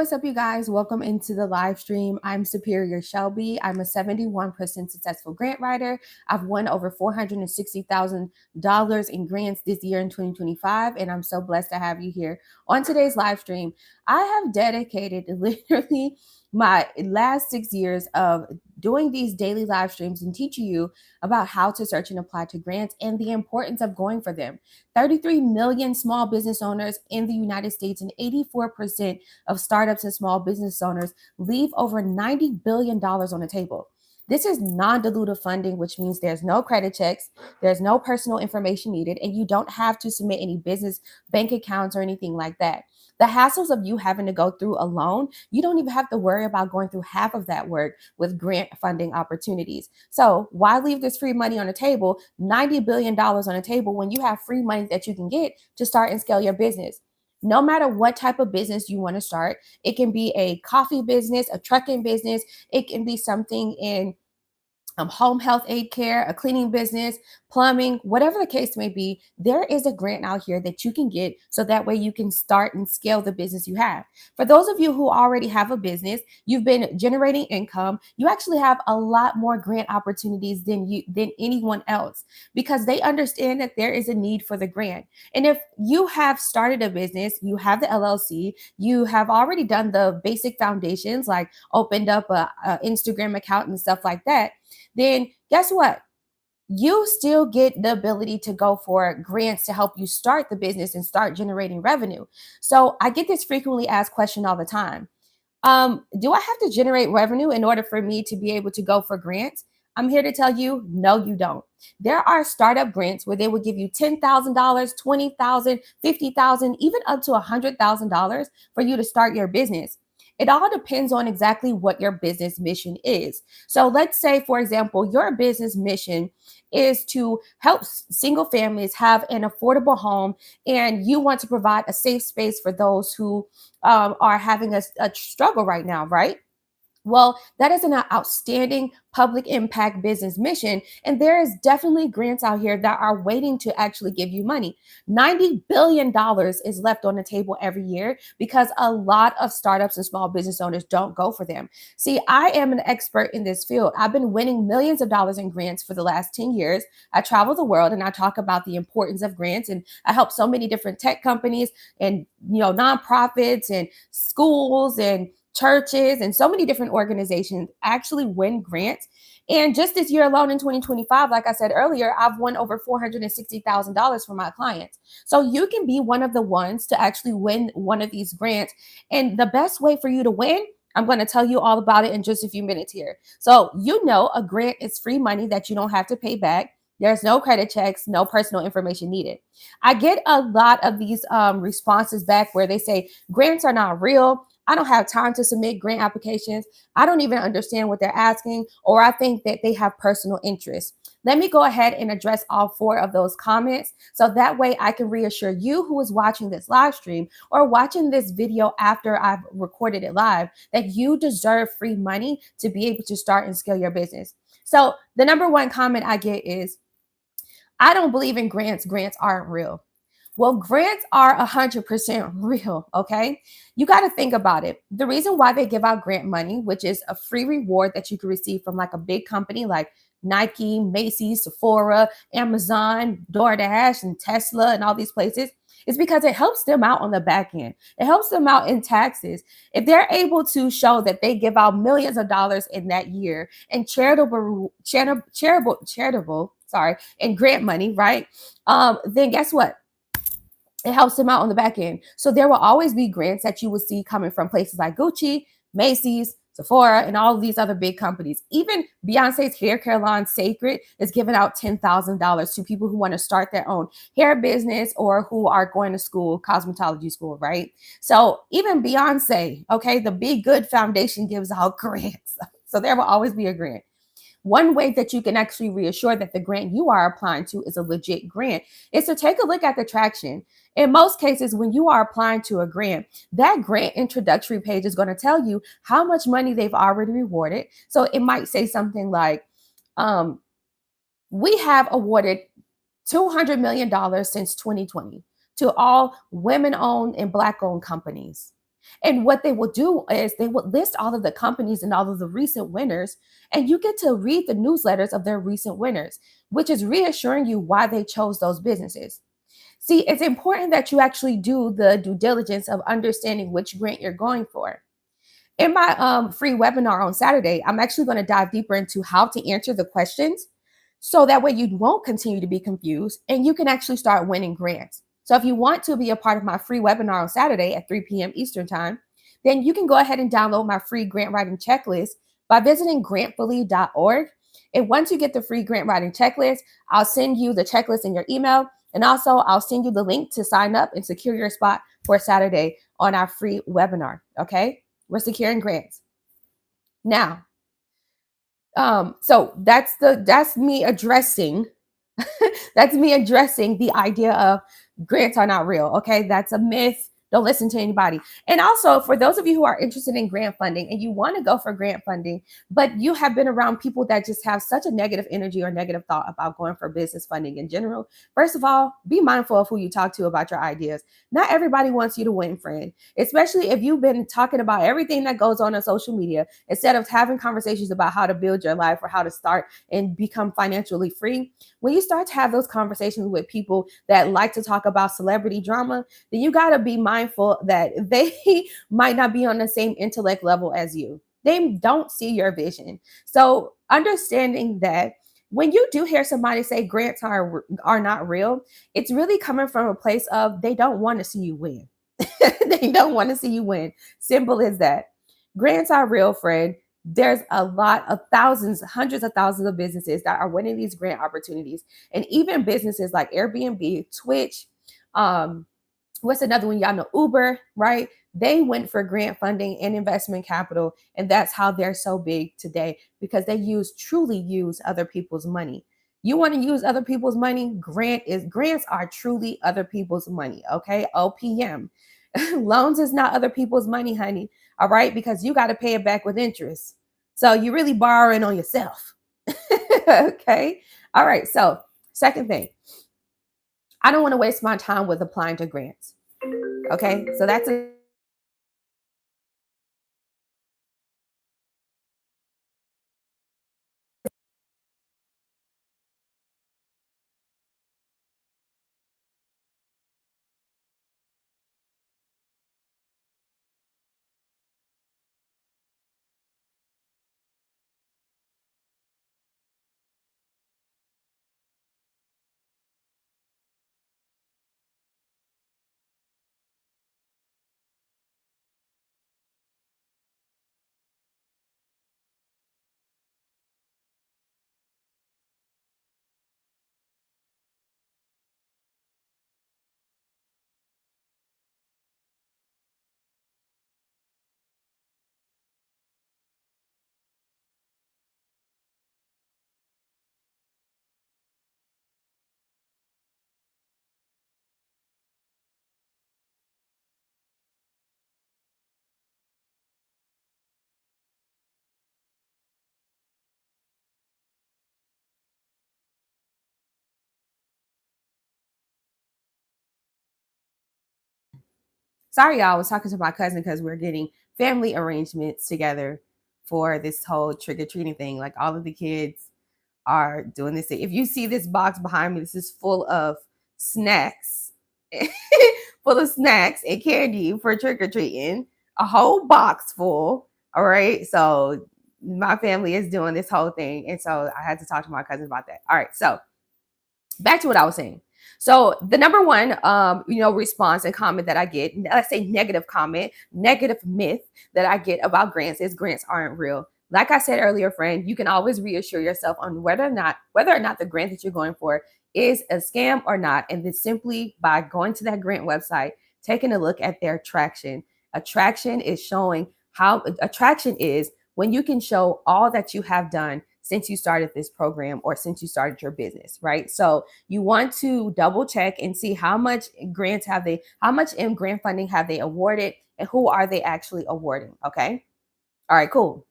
what's up, you guys? Welcome into the live stream. I'm Superior Shelby. I'm a 71% successful grant writer. I've won over $460,000 in grants this year in 2025, and I'm so blessed to have you here on today's live stream. I have dedicated literally my last 6 years of doing these daily live streams and teaching you about how to search and apply to grants and the importance of going for them. 33 million small business owners in the United States and 84% of startups and small business owners leave over $90 billion on the table. This is non-dilutive funding, which means there's no credit checks, there's no personal information needed, and you don't have to submit any business bank accounts or anything like that. The hassles of you having to go through a loan, you don't even have to worry about going through half of that work with grant funding opportunities. So why leave this free money on the table, $90 billion on the table, when you have free money that you can get to start and scale your business? No matter what type of business you want to start, it can be a coffee business, a trucking business, it can be something in home health aid care, a cleaning business, plumbing, whatever the case may be, there is a grant out here that you can get so that way you can start and scale the business you have. For those of you who already have a business, you've been generating income, you actually have a lot more grant opportunities than anyone else because they understand that there is a need for the grant. And if you have started a business, you have the LLC, you have already done the basic foundations like opened up a Instagram account and stuff like that, then guess what? You still get the ability to go for grants to help you start the business and start generating revenue. So I get this frequently asked question all the time. Do I have to generate revenue in order for me to be able to go for grants? I'm here to tell you, no, you don't. There are startup grants where they will give you $10,000, $20,000, $50,000, even up to $100,000 for you to start your business. It all depends on exactly what your business mission is. So let's say, for example, your business mission is to help single families have an affordable home, and you want to provide a safe space for those who are having a struggle right now, right? Well, that is an outstanding public impact business mission. And there is definitely grants out here that are waiting to actually give you money. $90 billion is left on the table every year because a lot of startups and small business owners don't go for them. See, I am an expert in this field. I've been winning millions of dollars in grants for the last 10 years. I travel the world and I talk about the importance of grants, and I help so many different tech companies and nonprofits and schools and churches and so many different organizations actually win grants. And just this year alone in 2025, like I said earlier, I've won over $460,000 for my clients. So you can be one of the ones to actually win one of these grants. And the best way for you to win, I'm going to tell you all about it in just a few minutes here. So, a grant is free money that you don't have to pay back. There's no credit checks, no personal information needed. I get a lot of these responses back where they say grants are not real. I don't have time to submit grant applications. I don't even understand what they're asking, or I think that they have personal interest. Let me go ahead and address all four of those comments so that way I can reassure you who is watching this live stream or watching this video after I've recorded it live that you deserve free money to be able to start and scale your business. So the number one comment I get is, I don't believe in grants. Grants aren't real. Well, grants are 100% real, okay? You got to think about it. The reason why they give out grant money, which is a free reward that you can receive from like a big company like Nike, Macy's, Sephora, Amazon, DoorDash, and Tesla, and all these places, is because it helps them out on the back end. It helps them out in taxes. If they're able to show that they give out millions of dollars in that year and charitable, and grant money, right? Then guess what? It helps them out on the back end. So there will always be grants that you will see coming from places like Gucci, Macy's, Sephora, and all of these other big companies. Even Beyonce's hair care line, Sacred, is giving out $10,000 to people who want to start their own hair business or who are going to school, cosmetology school, right? So even Beyonce, okay, the Be Good Foundation gives out grants. So there will always be a grant. One way that you can actually reassure that the grant you are applying to is a legit grant is to take a look at the traction. In most cases, when you are applying to a grant, that grant introductory page is going to tell you how much money they've already rewarded. So it might say something like, we have awarded $200 million since 2020 to all women-owned and Black-owned companies. And what they will do is they will list all of the companies and all of the recent winners, and you get to read the newsletters of their recent winners, which is reassuring you why they chose those businesses. See, it's important that you actually do the due diligence of understanding which grant you're going for. In my free webinar on Saturday, I'm actually going to dive deeper into how to answer the questions so that way you won't continue to be confused and you can actually start winning grants. So if you want to be a part of my free webinar on Saturday at 3 p.m. Eastern Time, then you can go ahead and download my free grant writing checklist by visiting grantfully.org. And once you get the free grant writing checklist, I'll send you the checklist in your email. And also, I'll send you the link to sign up and secure your spot for Saturday on our free webinar. Okay? We're securing grants. Now, so that's me addressing that's me addressing the idea of grants are not real. Okay, that's a myth. Don't listen to anybody. And also, for those of you who are interested in grant funding and you want to go for grant funding, but you have been around people that just have such a negative energy or negative thought about going for business funding in general, first of all, be mindful of who you talk to about your ideas. Not everybody wants you to win, friend, especially if you've been talking about everything that goes on social media instead of having conversations about how to build your life or how to start and become financially free. When you start to have those conversations with people that like to talk about celebrity drama, then you got to be mindful that they might not be on the same intellect level as you. They don't see your vision. So understanding that when you do hear somebody say grants are not real, it's really coming from a place of they don't want to see you win. They don't want to see you win. Simple as that. Grants are real, friend. There's a lot of thousands, hundreds of thousands of businesses that are winning these grant opportunities. And even businesses like Airbnb, Twitch, what's another one? Y'all know Uber, right? They went for grant funding and investment capital. And that's how they're so big today because they truly use other people's money. You want to use other people's money? Grants are truly other people's money. Okay. OPM. Loans is not other people's money, honey. All right. Because you got to pay it back with interest. So you're really borrowing on yourself. Okay. All right. So, second thing, I don't want to waste my time with applying to grants. Okay. So that's a sorry, y'all. I was talking to my cousin because we're getting family arrangements together for this whole trick or treating thing. Like all of the kids are doing this thing. If you see this box behind me, this is full of snacks, full of snacks and candy for trick or treating. A whole box full. All right. So my family is doing this whole thing, and so I had to talk to my cousin about that. All right. So back to what I was saying. So the number one, response and comment that I get, let's say negative comment, negative myth that I get about grants is grants aren't real. Like I said earlier, friend, you can always reassure yourself on whether or not the grant that you're going for is a scam or not. And this simply by going to that grant website, taking a look at their traction. Attraction is showing how attraction is when you can show all that you have done since you started this program or since you started your business, right? So you want to double check and see how much how much in grant funding have they awarded and who are they actually awarding, okay? All right, cool.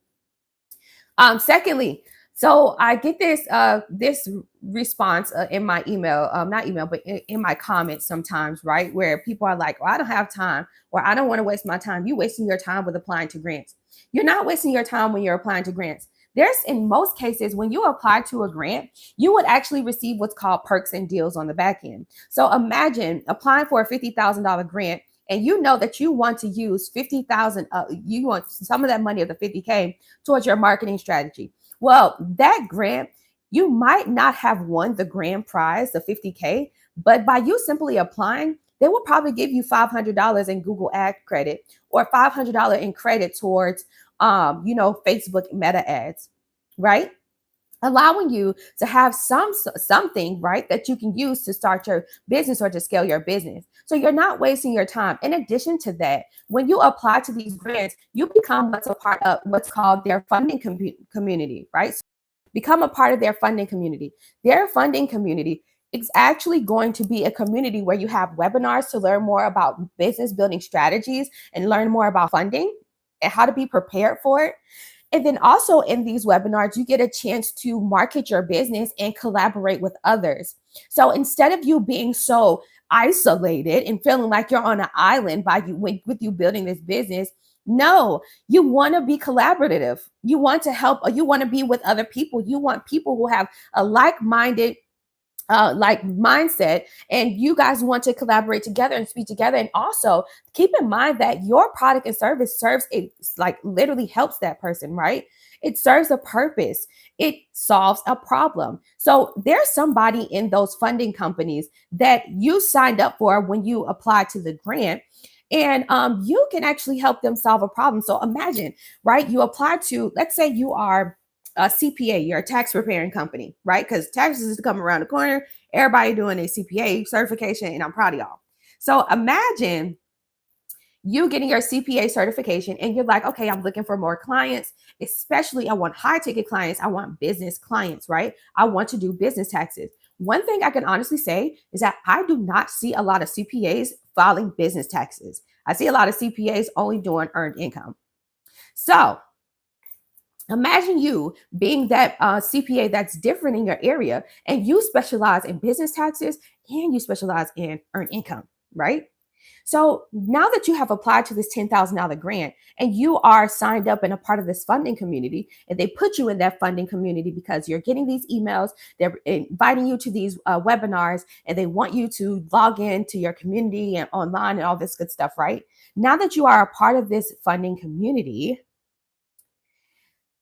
Secondly, So I get this response in my email, not email, but in my comments sometimes, right? Where people are like, "Well, I don't have time," or "I don't want to waste my time." You wasting your time with applying to grants. You're not wasting your time when you're applying to grants. There's in most cases when you apply to a grant, you would actually receive what's called perks and deals on the back end. So imagine applying for a $50,000 grant and you know that you want to use 50,000 you want some of that money of the 50K towards your marketing strategy. Well, that grant, you might not have won the grand prize, the 50K, but by you simply applying, they will probably give you $500 in Google ad credit or $500 in credit towards Facebook meta ads, right? Allowing you to have something, right, that you can use to start your business or to scale your business. So you're not wasting your time. In addition to that, when you apply to these grants, you become what's a part of what's called their funding community, right? So become a part of their funding community. Their funding community is actually going to be a community where you have webinars to learn more about business building strategies and learn more about funding and how to be prepared for it. And then also in these webinars, you get a chance to market your business and collaborate with others. So instead of you being so isolated and feeling like you're on an island by you with you building this business, no, you want to be collaborative. You want to help, you want to be with other people. You want people who have a like-minded like mindset, and you guys want to collaborate together and speak together. And also keep in mind that your product and service serves it, like literally helps that person, right? It serves a purpose. It solves a problem. So there's somebody in those funding companies that you signed up for when you applied to the grant, and you can actually help them solve a problem. So imagine, right? You apply to, let's say you are a CPA, you're a tax preparing company, right? Because taxes is coming around the corner. Everybody doing a CPA certification, and I'm proud of y'all. So imagine you getting your CPA certification and you're like, okay, I'm looking for more clients, especially I want high ticket clients. I want business clients, right? I want to do business taxes. One thing I can honestly say is that I do not see a lot of CPAs filing business taxes. I see a lot of CPAs only doing earned income. So imagine you being that CPA that's different in your area, and you specialize in business taxes and you specialize in earned income, right? So now that you have applied to this $10,000 grant and you are signed up and a part of this funding community, and they put you in that funding community because you're getting these emails, they're inviting you to these webinars, and they want you to log in to your community and online and all this good stuff, right? Now that you are a part of this funding community,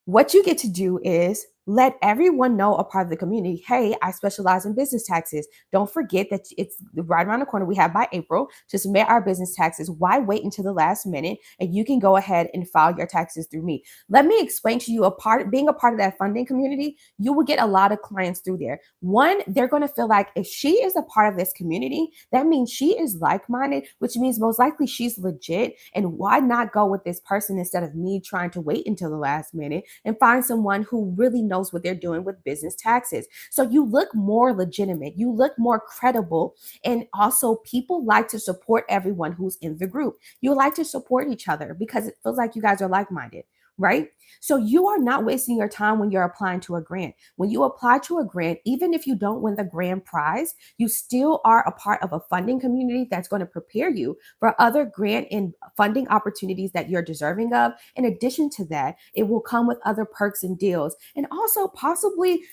what you get to do is let everyone know, a part of the community, hey, I specialize in business taxes. Don't forget that it's right around the corner. We have by April to submit our business taxes. Why wait until the last minute? And you can go ahead and file your taxes through me. Let me explain to you, being a part of that funding community, you will get a lot of clients through there. One, they're going to feel like if she is a part of this community, that means she is like-minded, which means most likely she's legit. And why not go with this person instead of me trying to wait until the last minute and find someone who really knows what they're doing with business taxes? So you look more legitimate, you look more credible, and also people like to support everyone who's in the group. You like to support each other because it feels like you guys are like-minded, right? So you are not wasting your time when you're applying to a grant. When you apply to a grant, even if you don't win the grand prize, you still are a part of a funding community that's going to prepare you for other grant and funding opportunities that you're deserving of. In addition to that, it will come with other perks and deals, and also possibly,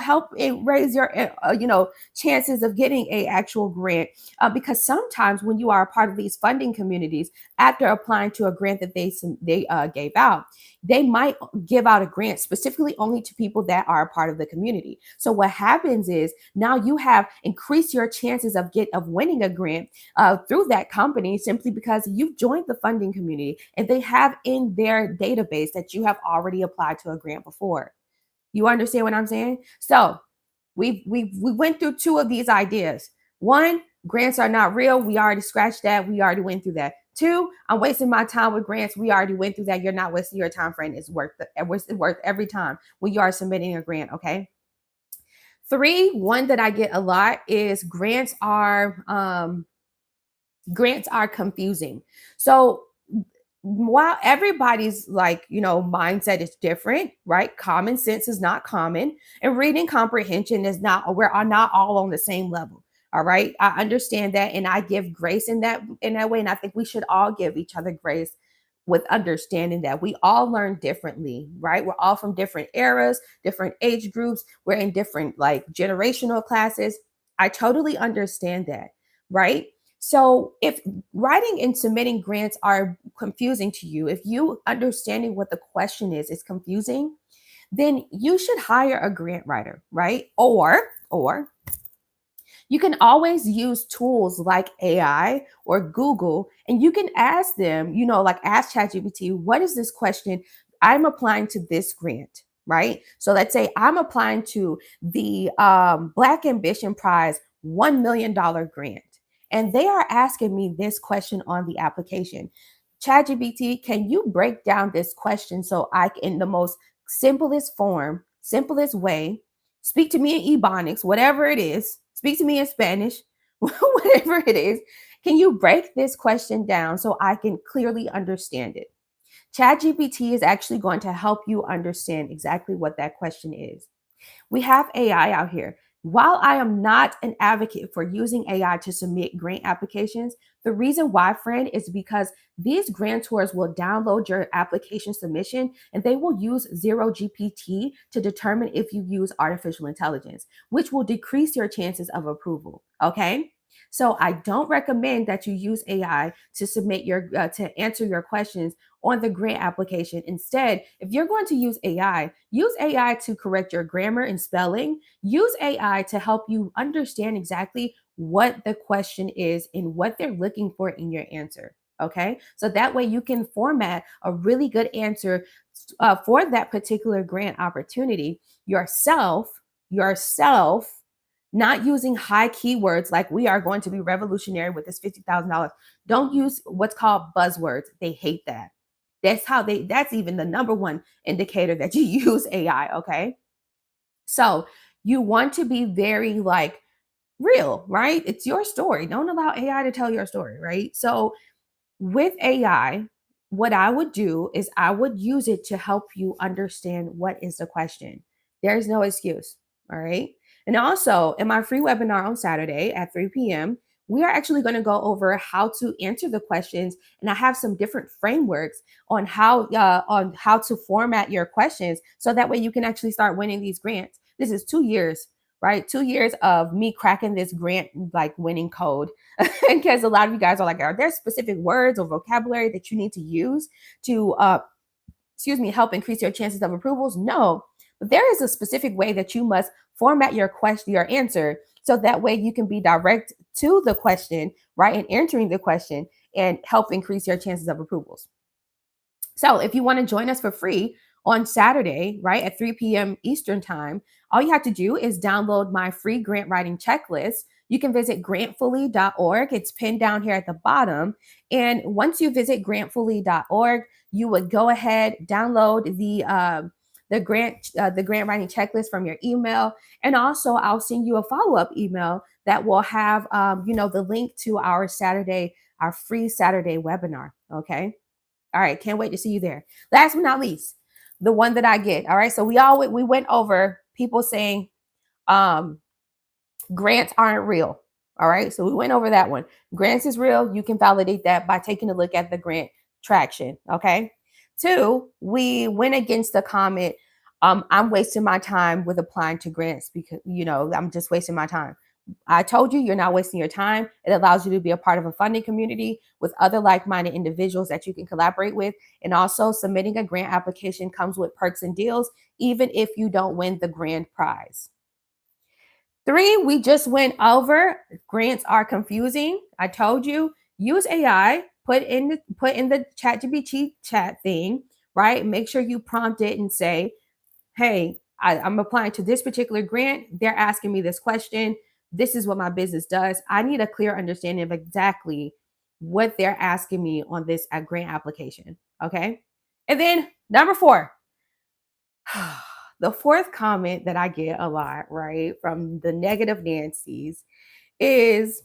help raise your, chances of getting a actual grant. Because sometimes when you are a part of these funding communities, after applying to a grant that they gave out, they might give out a grant specifically only to people that are a part of the community. So what happens is now you have increased your chances of winning a grant through that company, simply because you've joined the funding community and they have in their database that you have already applied to a grant before. You understand what I'm saying? So we went through two of these ideas. One, grants are not real. We already scratched that. We already went through that. Two, I'm wasting my time with grants. We already went through that. You're not wasting your time, friend. It's worth every time when you are submitting a grant. Okay. Three, one that I get a lot is grants are confusing. So while everybody's like, mindset is different, right? Common sense is not common, and reading comprehension is not, we're are not all on the same level. All right. I understand that, and I give grace in that way. And I think we should all give each other grace with understanding that we all learn differently, right? We're all from different eras, different age groups, we're in different like generational classes. I totally understand that, right? So if writing and submitting grants are confusing to you, if you understanding what the question is confusing, then you should hire a grant writer, right? Or you can always use tools like AI or Google, and you can ask them, like ask ChatGPT, what is this question? I'm applying to this grant, right? So let's say I'm applying to the Black Ambition Prize $1 million grant, and they are asking me this question on the application. ChatGPT, can you break down this question so I can, in the most simplest form, simplest way, speak to me in Ebonics, whatever it is, speak to me in Spanish, whatever it is. Can you break this question down so I can clearly understand it? ChatGPT is actually going to help you understand exactly what that question is. We have AI out here. While I am not an advocate for using AI to submit grant applications, the reason why, friend, is because these grantors will download your application submission and they will use zero GPT to determine if you use artificial intelligence, which will decrease your chances of approval. Okay. So I don't recommend that you use AI to submit to answer your questions on the grant application. Instead, if you're going to use AI to correct your grammar and spelling. Use AI to help you understand exactly what the question is and what they're looking for in your answer. Okay. So that way you can format a really good answer for that particular grant opportunity yourself, not using high keywords like we are going to be revolutionary with this $50,000. Don't use what's called buzzwords. They hate that. That's even the number one indicator that you use AI. Okay. So you want to be very like real, right? It's your story. Don't allow AI to tell your story, right? So with AI, what I would do is I would use it to help you understand what is the question. There's no excuse. All right. And also, in my free webinar on Saturday at 3 p.m., we are actually going to go over how to answer the questions, and I have some different frameworks on how to format your questions so that way you can actually start winning these grants. This is 2 years, right? 2 years of me cracking this grant like winning code because a lot of you guys are like, are there specific words or vocabulary that you need to use to, help increase your chances of approvals? No, but there is a specific way that you must format your answer, so that way you can be direct to the question, right, and answering the question and help increase your chances of approvals. So if you want to join us for free on Saturday, right, at 3 p.m. Eastern time, all you have to do is download my free grant writing checklist. You can visit grantfully.org. It's pinned down here at the bottom. And once you visit grantfully.org, you would go ahead, download the grant writing checklist from your email. And also I'll send you a follow-up email that will have the link to our free Saturday webinar. Okay. All right, can't wait to see you there. Last but not least, the one that I get. All right, so we went over people saying um, grants aren't real. All right, so we went over that one. Grants is real. You can validate that by taking a look at the grant traction. Okay. Two, we went against the comment. I'm wasting my time with applying to grants because I'm just wasting my time. I told you you're not wasting your time. It allows you to be a part of a funding community with other like-minded individuals that you can collaborate with. And also, submitting a grant application comes with perks and deals, even if you don't win the grand prize. Three, we just went over. Grants are confusing. I told you, use AI, put in the ChatGPT chat thing, right? Make sure you prompt it and say, hey, I'm applying to this particular grant. They're asking me this question. This is what my business does. I need a clear understanding of exactly what they're asking me on this grant application. Okay. And then number four, the fourth comment that I get a lot, right, from the negative Nancy's is,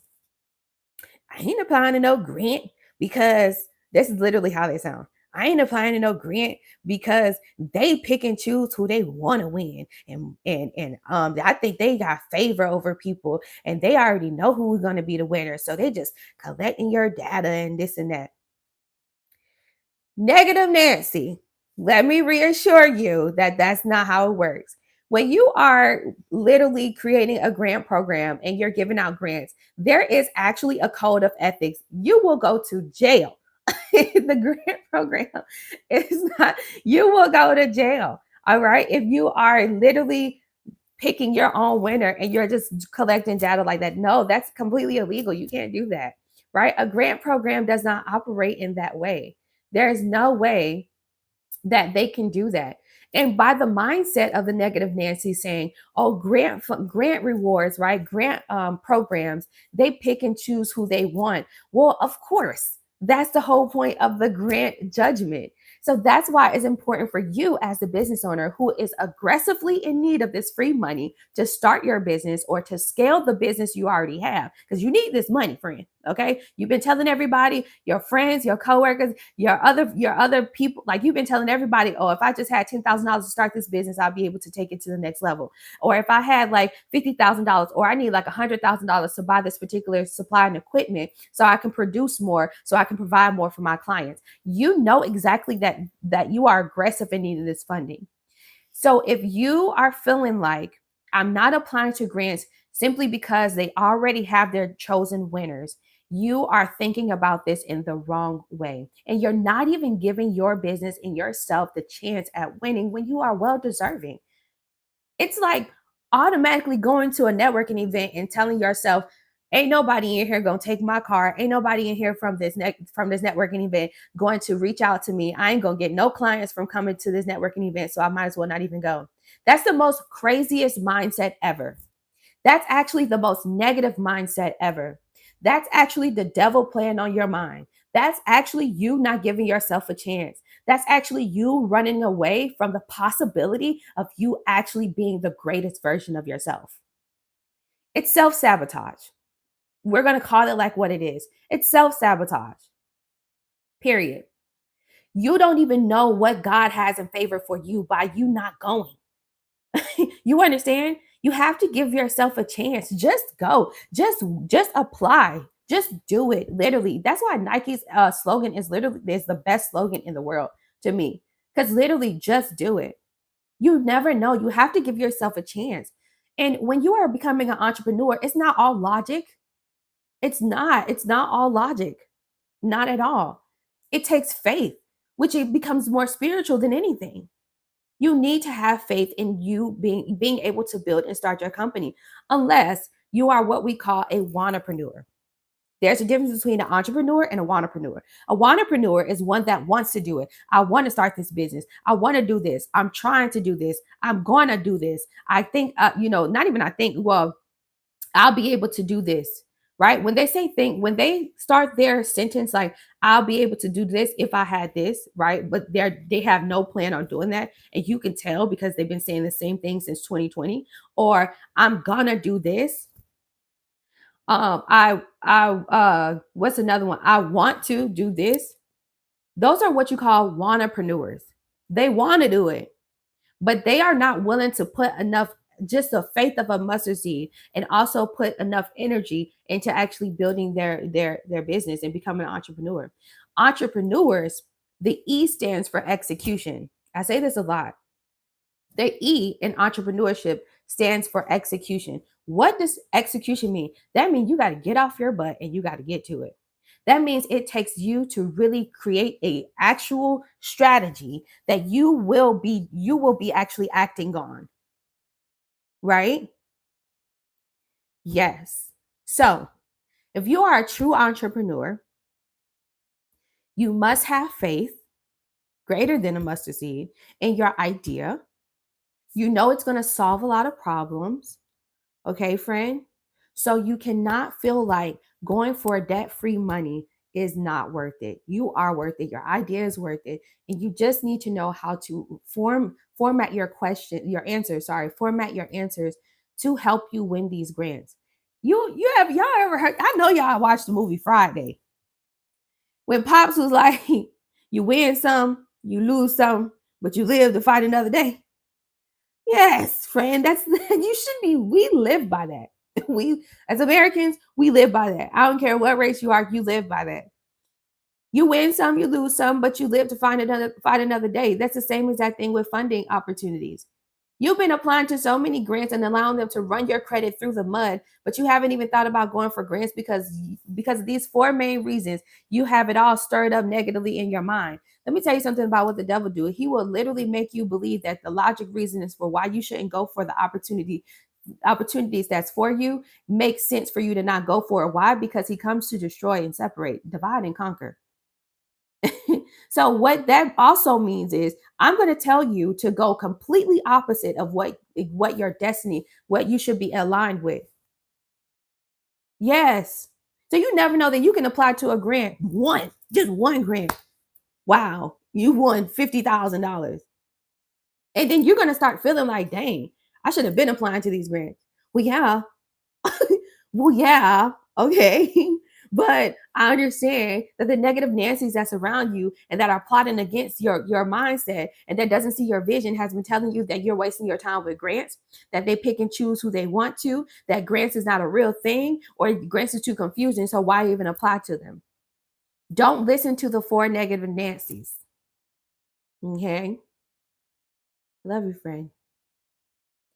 I ain't applying to no grant because this is literally how they sound. I ain't applying to no grant because they pick and choose who they want to win. And I think they got favor over people and they already know who's gonna be the winner. So they just collecting your data and this and that. Negative Nancy, let me reassure you that that's not how it works. When you are literally creating a grant program and you're giving out grants, there is actually a code of ethics. You will go to jail. The grant program is not, you will go to jail. All right. If you are literally picking your own winner and you're just collecting data like that, no, that's completely illegal. You can't do that. Right. A grant program does not operate in that way. There is no way that they can do that. And by the mindset of the negative Nancy saying, "Oh, grant rewards, right? Grant programs, they pick and choose who they want." Well, of course, that's the whole point of the grant judgment. So that's why it's important for you as the business owner who is aggressively in need of this free money to start your business or to scale the business you already have, because you need this money, friend. Okay, you've been telling everybody, your friends, your coworkers, your other people, like you've been telling everybody, oh, if I just had $10,000 to start this business, I'll be able to take it to the next level. Or if I had like $50,000, or I need like $100,000 to buy this particular supply and equipment so I can produce more, so I can provide more for my clients. You know exactly that you are aggressive in needing this funding. So if you are feeling like I'm not applying to grants simply because they already have their chosen winners, you are thinking about this in the wrong way. And you're not even giving your business and yourself the chance at winning when you are well deserving. It's like automatically going to a networking event and telling yourself, ain't nobody in here gonna take my car. Ain't nobody in here from this networking event going to reach out to me. I ain't gonna get no clients from coming to this networking event, so I might as well not even go. That's the most craziest mindset ever. That's actually the most negative mindset ever. That's actually the devil playing on your mind. That's actually you not giving yourself a chance. That's actually you running away from the possibility of you actually being the greatest version of yourself. It's self sabotage. We're going to call it like what it is. It's self sabotage, period. You don't even know what God has in favor for you by you not going. You understand? You have to give yourself a chance. Just go. Just apply. Just do it. Literally. That's why Nike's slogan is the best slogan in the world to me. Because literally just do it. You never know. You have to give yourself a chance. And when you are becoming an entrepreneur, it's not all logic. It's not. It's not all logic. Not at all. It takes faith, which it becomes more spiritual than anything. You need to have faith in you being able to build and start your company, unless you are what we call a wannapreneur. There's a difference between an entrepreneur and a wannapreneur. A wannapreneur is one that wants to do it. I want to start this business. I want to do this. I'm trying to do this. I'm going to do this. I think, not even I think, well, I'll be able to do this. Right? When they say think, when they start their sentence like I'll be able to do this if I had this, right? But they have no plan on doing that. And you can tell because they've been saying the same thing since 2020. Or I'm gonna do this. What's another one? I want to do this. Those are what you call wannapreneurs. They want to do it, but they are not willing to put enough, just the faith of a mustard seed, and also put enough energy into actually building their business and becoming an entrepreneur. Entrepreneurs, the E stands for execution. I say this a lot. The E in entrepreneurship stands for execution. What does execution mean? That means you got to get off your butt and you got to get to it. That means it takes you to really create a actual strategy that you will be actually acting on, right? Yes. So, if you are a true entrepreneur, you must have faith greater than a mustard seed in your idea. You know it's going to solve a lot of problems. Okay, friend? So you cannot feel like going for debt free money is not worth it. You are worth it. Your idea is worth it. And you just need to know how to format your format your answers to help you win these grants. Y'all ever heard? I know y'all watched the movie Friday when Pops was like, You win some, you lose some, but you live to fight another day. Yes, friend, that's you should be. We live by that. We as Americans, we live by that. I don't care what race you are, you live by that. You win some, you lose some, but you live to find another day. That's the same exact thing with funding opportunities. You've been applying to so many grants and allowing them to run your credit through the mud, but you haven't even thought about going for grants because of these four main reasons. You have it all stirred up negatively in your mind. Let me tell you something about what the devil do. He will literally make you believe that the logic reason is for why you shouldn't go for the opportunities that's for you makes sense for you to not go for it. Why? Because he comes to destroy and separate, divide and conquer. So what that also means is I'm going to tell you to go completely opposite of what your destiny, what you should be aligned with. Yes. So you never know that you can apply to a grant, just one grant. Wow, you won $50,000. And then you're going to start feeling like, dang, I should have been applying to these grants. Well, yeah, well, yeah, okay. But I understand that the negative Nancy's that's around you and that are plotting against your mindset and that doesn't see your vision has been telling you that you're wasting your time with grants, that they pick and choose who they want to, that grants is not a real thing, or grants is too confusing. So why even apply to them? Don't listen to the four negative Nancy's. Okay. Love you, friend.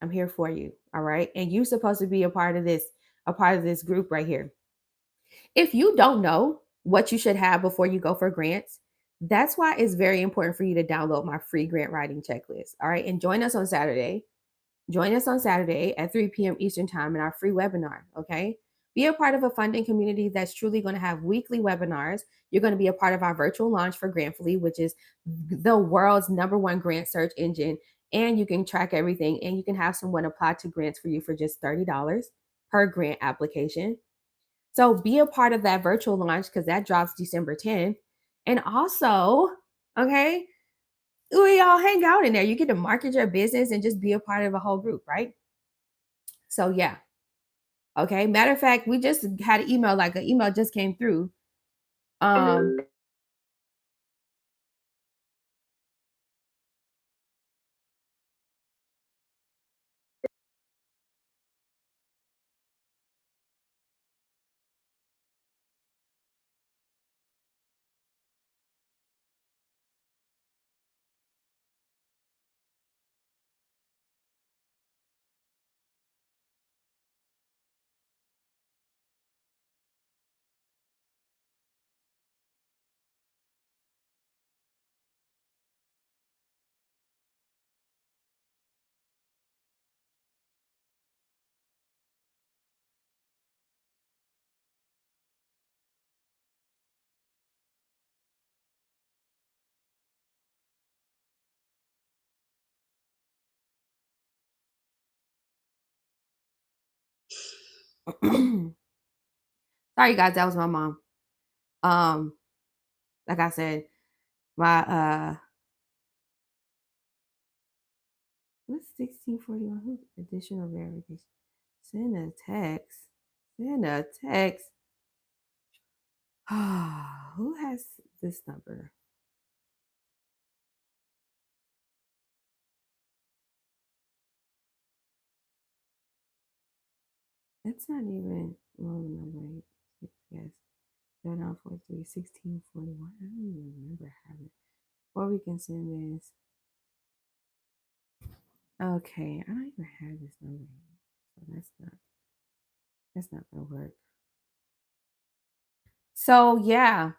I'm here for you. All right. And you're supposed to be a part of this group right here. If you don't know what you should have before you go for grants, that's why it's very important for you to download my free grant writing checklist. All right. And join us on Saturday. Join us on Saturday at 3 p.m. Eastern Time in our free webinar. Okay. Be a part of a funding community that's truly going to have weekly webinars. You're going to be a part of our virtual launch for Grantfully, which is the world's #1 grant search engine. And you can track everything and you can have someone apply to grants for you for just $30 per grant application. So be a part of that virtual launch because that drops December 10th. And also, okay, we all hang out in there. You get to market your business and just be a part of a whole group, right? So yeah. Okay. Matter of fact, we just had an email, like an email just came through. Um, sorry guys, that was my mom. Um, like I said, my what's 1641? Who's additional verification? Send a text. Send a text. Who has this number? That's not even loan number. Yes. 3943 1641. I don't even remember having it. Or we can send this. Okay, I don't even have this number. So that's not gonna work. So yeah.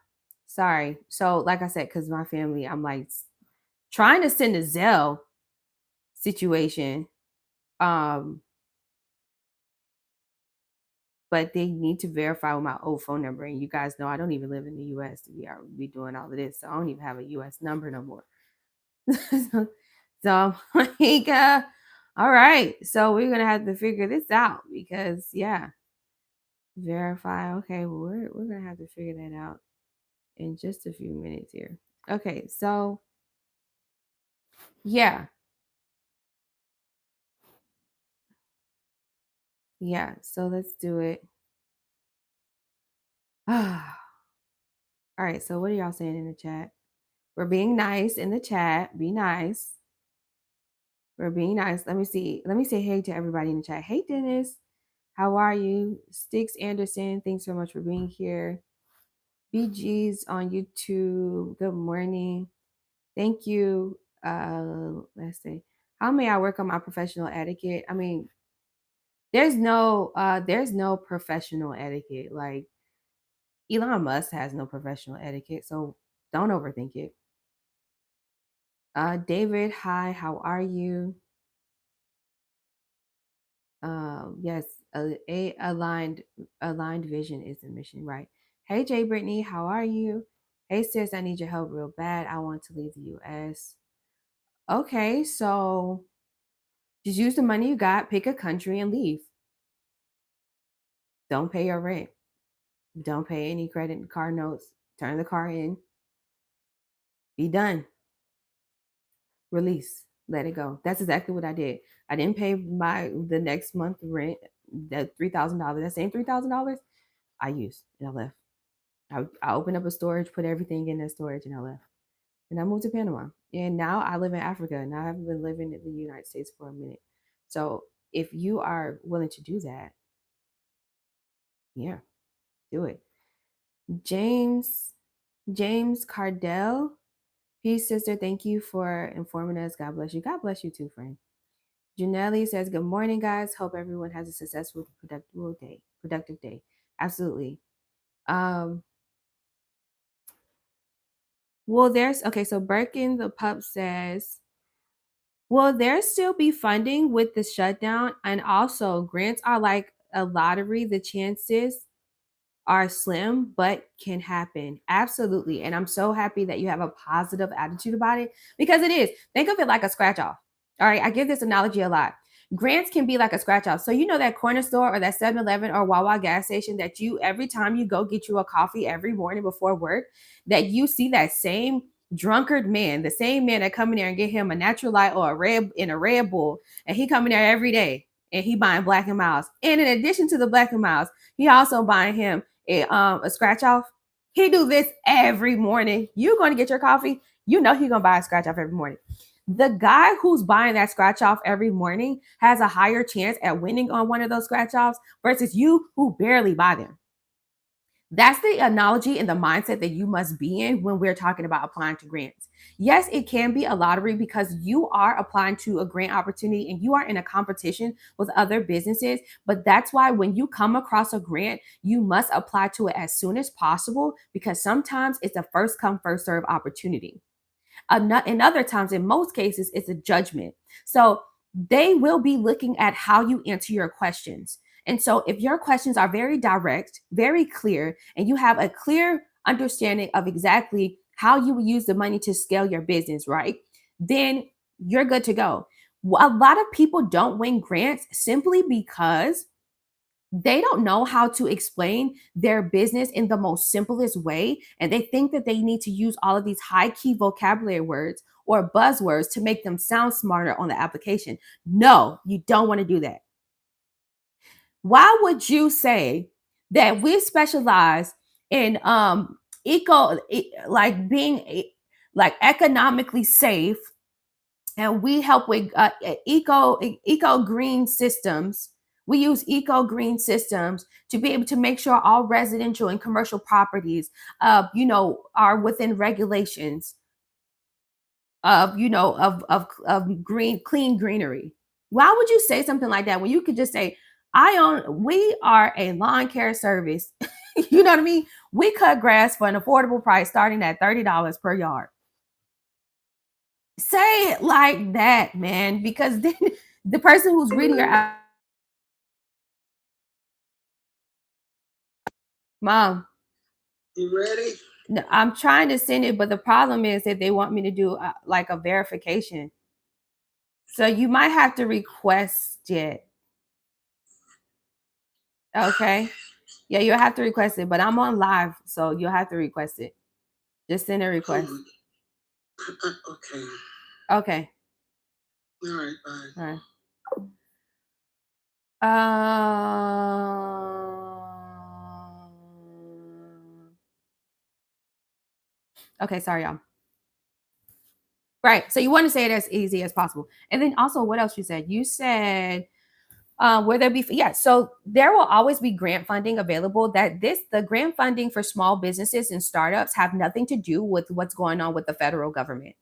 Sorry. So like I said, because my family, I'm like trying to send a Zelle situation. Um, but they need to verify with my old phone number. And you guys know I don't even live in the US to be doing all of this. So I don't even have a US number no more. So I'm like, all right. So we're gonna have to figure this out because yeah, verify. Okay, well we're gonna have to figure that out in just a few minutes here. Okay, so yeah, yeah. So let's do it. All right. So what are y'all saying in the chat? We're being nice in the chat. Be nice. We're being nice. Let me see. Let me say hey to everybody in the chat. Hey, Dennis. How are you? Sticks Anderson, thanks so much for being here. BG's on YouTube. Good morning. Thank you. Let's see. How may I work on my professional etiquette? I mean, there's no professional etiquette. Like Elon Musk has no professional etiquette, so don't overthink it. David, hi, how are you? Yes, a aligned vision is the mission, right? Hey, Jay Brittany, how are you? Hey, sis, I need your help real bad. I want to leave the U.S. Okay, so just use the money you got, pick a country, and leave. Don't pay your rent. Don't pay any credit card notes. Turn the car in. Be done. Release. Let it go. That's exactly what I did. I didn't pay the next month rent, the $3,000. That same $3,000 I used and I left. I opened up a storage, put everything in that storage, and I left. And I moved to Panama. And now I live in Africa. And I haven't been living in the United States for a minute. So if you are willing to do that, yeah, do it. James Cardell. Peace, sister. Thank you for informing us. God bless you. God bless you too, friend. Janelli says, good morning, guys. Hope everyone has a successful, productive day. Absolutely. Well, so Birkin the pup says, will there still be funding with the shutdown? And also, grants are like a lottery. The chances are slim, but can happen. Absolutely. And I'm so happy that you have a positive attitude about it because it is. Think of it like a scratch off. All right. I give this analogy a lot. Grants can be like a scratch off. So, you know, that corner store or that 7-Eleven or Wawa gas station that you, every time you go get you a coffee every morning before work, that you see that same drunkard man, the same man that come in there and get him a natural light or a Red Bull, and he come in there every day and he buying Black and Miles. And in addition to the Black and Miles, he also buying him a scratch off. He do this every morning. You going to get your coffee, you know he gonna buy a scratch off every morning. The guy who's buying that scratch off every morning has a higher chance at winning on one of those scratch offs versus you who barely buy them. That's the analogy and the mindset that you must be in when we're talking about applying to grants. Yes, it can be a lottery because you are applying to a grant opportunity and you are in a competition with other businesses. But that's why when you come across a grant, you must apply to it as soon as possible because sometimes it's a first come, first serve opportunity. In other times, in most cases, it's a judgment. So they will be looking at how you answer your questions. And so if your questions are very direct, very clear, and you have a clear understanding of exactly how you will use the money to scale your business, right? Then you're good to go. A lot of people don't win grants simply because they don't know how to explain their business in the most simplest way. And they think that they need to use all of these high key vocabulary words or buzzwords to make them sound smarter on the application. No, you don't want to do that. Why would you say that we specialize in like being like economically safe, and we help with eco green systems. We use eco green systems to be able to make sure all residential and commercial properties, are within regulations of green, clean greenery. Why would you say something like that when you could just say, we are a lawn care service. You know what I mean? We cut grass for an affordable price starting at $30 per yard. Say it like that, man, because then the person who's reading your mom, you ready? No, I'm trying to send it, but the problem is that they want me to do like a verification. So you might have to request it. Okay. Yeah, you'll have to request it, but I'm on live, so you'll have to request it. Just send a request. Okay. Okay. All right, bye. All right. Okay, sorry, y'all. Right. So you want to say it as easy as possible. And then also, what else you said? You said where there be yeah. So there will always be grant funding available. The grant funding for small businesses and startups have nothing to do with what's going on with the federal government.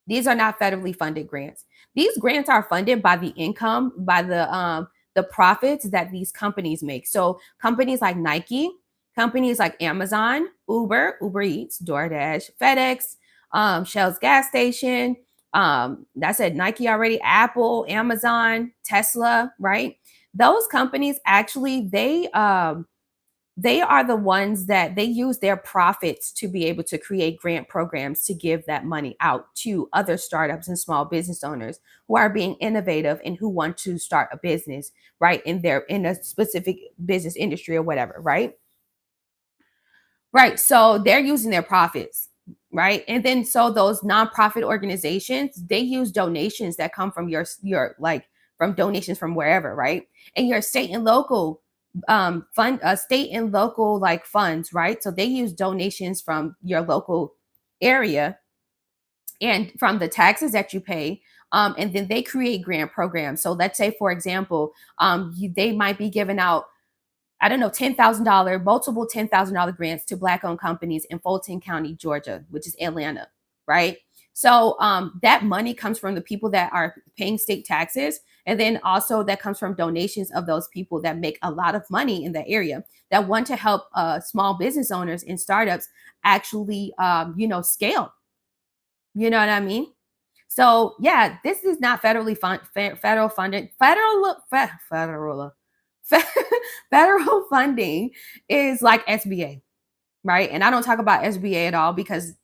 These are not federally funded grants. These grants are funded by the income, by the profits that these companies make. So companies like Nike, companies like Amazon, Uber Eats, DoorDash, FedEx, Shell's gas station. That said Nike already, Apple, Amazon, Tesla, right? Those companies actually they are the ones that they use their profits to be able to create grant programs to give that money out to other startups and small business owners who are being innovative and who want to start a business, right, in a specific business industry or whatever, right? Right. So they're using their profits, right? And then so those nonprofit organizations, they use donations that come from your like from donations from wherever, right? And your state and local state and local like funds, right? So they use donations from your local area and from the taxes that you pay. And then they create grant programs. So let's say, for example, they might be giving out I don't know, $10,000, multiple $10,000 grants to Black owned companies in Fulton County, Georgia, which is Atlanta, right? So that money comes from the people that are paying state taxes. And then also that comes from donations of those people that make a lot of money in the area that want to help small business owners and startups actually, scale. You know what I mean? So yeah, this is not federal funded. Federal funding is like SBA, right? And I don't talk about SBA at all because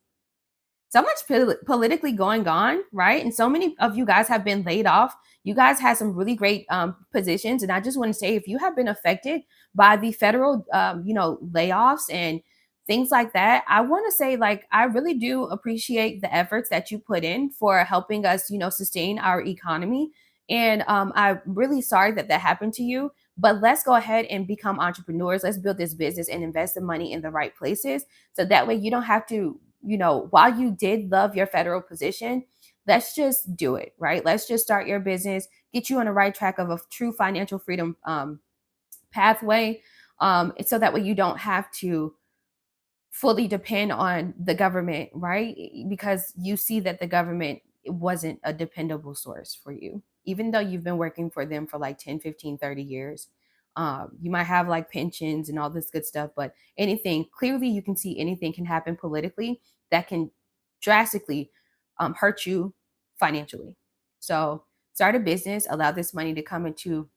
so much politically going on, right? And so many of you guys have been laid off. You guys had some really great positions, and I just want to say, if you have been affected by the federal, layoffs and things like that, I want to say, like, I really do appreciate the efforts that you put in for helping us, sustain our economy. And I'm really sorry that that happened to you. But let's go ahead and become entrepreneurs. Let's build this business and invest the money in the right places, so that way you don't have to while you did love your federal position, let's just do it, right? Let's just start your business, get you on the right track of a true financial freedom pathway. So that way you don't have to fully depend on the government, right? Because you see that the government wasn't a dependable source for you, even though you've been working for them for like 10, 15, 30 years. You might have like pensions and all this good stuff, but anything, clearly you can see anything can happen politically that can drastically hurt you financially. So start a business, allow this money to come into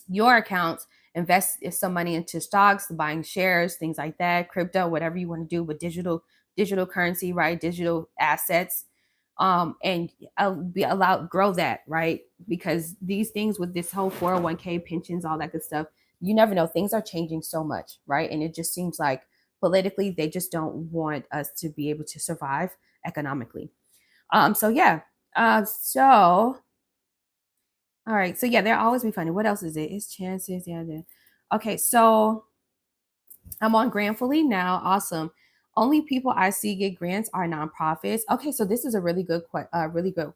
your accounts, invest some money into stocks, buying shares, things like that, crypto, whatever you want to do with digital currency, right? Digital assets. And be allowed grow that, right? Because these things with this whole 401k pensions, all that good stuff, you never know. Things are changing so much, right? And it just seems like politically they just don't want us to be able to survive economically. So yeah. So all right. So yeah, they'll always be funny. What else is it? It's chances. Yeah. Okay. So I'm on Grantfully now. Awesome. Only people I see get grants are nonprofits. Okay, so this is a really good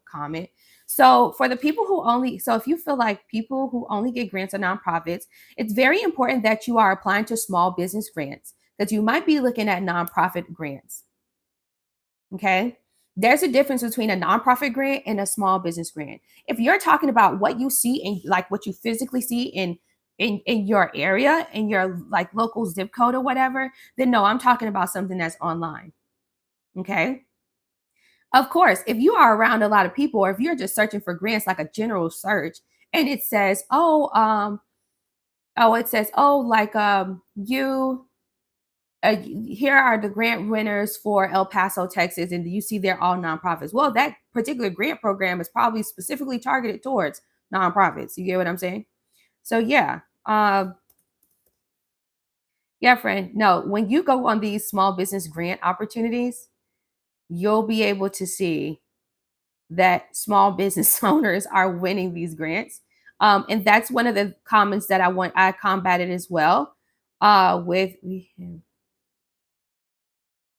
comment. So for the people who only, so if you feel like people who only get grants are nonprofits, it's very important that you are applying to small business grants because you might be looking at nonprofit grants. Okay. There's a difference between a nonprofit grant and a small business grant. If you're talking about what you see and like what you physically see in your area, in your like local zip code or whatever, then no, I'm talking about something that's online. Okay. Of course, if you are around a lot of people or if you're just searching for grants, like a general search, and it says, it says, like you here are the grant winners for El Paso, Texas, and you see they're all nonprofits. Well, that particular grant program is probably specifically targeted towards nonprofits. You get what I'm saying? So yeah, yeah, friend. No, when you go on these small business grant opportunities, you'll be able to see that small business owners are winning these grants. And that's one of the comments that I combated as well.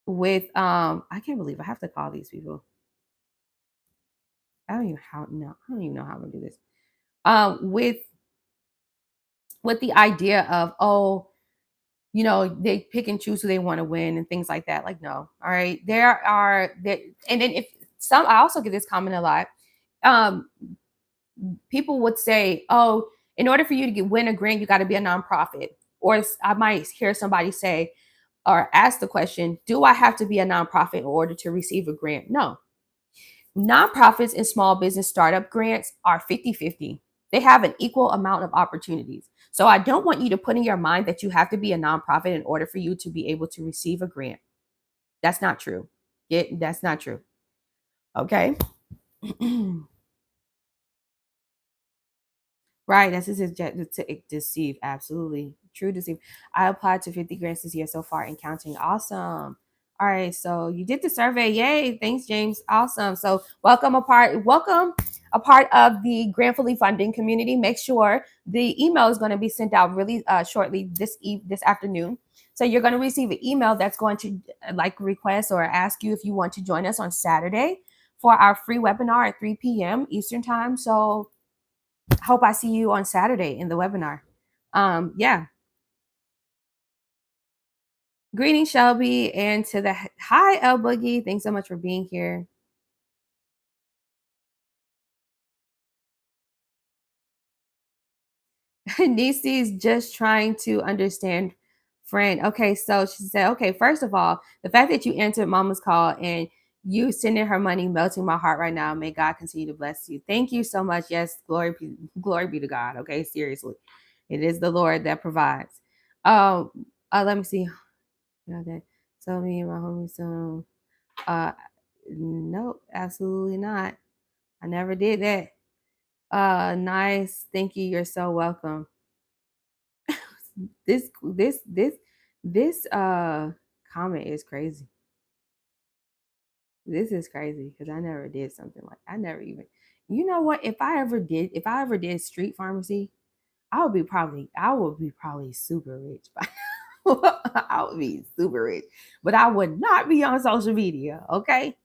With I can't believe I have to call these people. I don't even how no, I don't even know how I'm gonna do this. With the idea of, oh, they pick and choose who they want to win and things like that. Like, no, all right. There are that, and then if some, I also get this comment a lot. Um, People would say, oh, in order for you to win a grant, you got to be a nonprofit. Or I might hear somebody say or ask the question, do I have to be a nonprofit in order to receive a grant? No. Nonprofits and small business startup grants are 50-50. They have an equal amount of opportunities. So I don't want you to put in your mind that you have to be a nonprofit in order for you to be able to receive a grant. That's not true. That's not true. Okay. Right, that's his objective to deceive. Absolutely. True deceive. I applied to 50 grants this year so far and counting. Awesome. All right, so you did the survey. Yay. Thanks, James. Awesome. So welcome a part of the Grantfully funding community. Make sure the email is going to be sent out really shortly this afternoon. So you're going to receive an email that's going to like request or ask you if you want to join us on Saturday for our free webinar at 3 p.m. Eastern time. So hope I see you on Saturday in the webinar. Yeah. Greetings, Shelby, and to the hi, El Boogie. Thanks so much for being here. Nisi's just trying to understand friend. Okay, so she said, okay, first of all, the fact that you answered Mama's call and you sending her money melting my heart right now. May God continue to bless you. Thank you so much. Yes, glory be to God. Okay, seriously, it is the Lord that provides. Let me see. That. So me and my homie. So, nope, absolutely not. I never did that. Nice. Thank you. You're so welcome. This comment is crazy. This is crazy because I never did something like I never even. You know what? If I ever did street pharmacy, I would be probably super rich. I would be super rich, but I would not be on social media. Okay.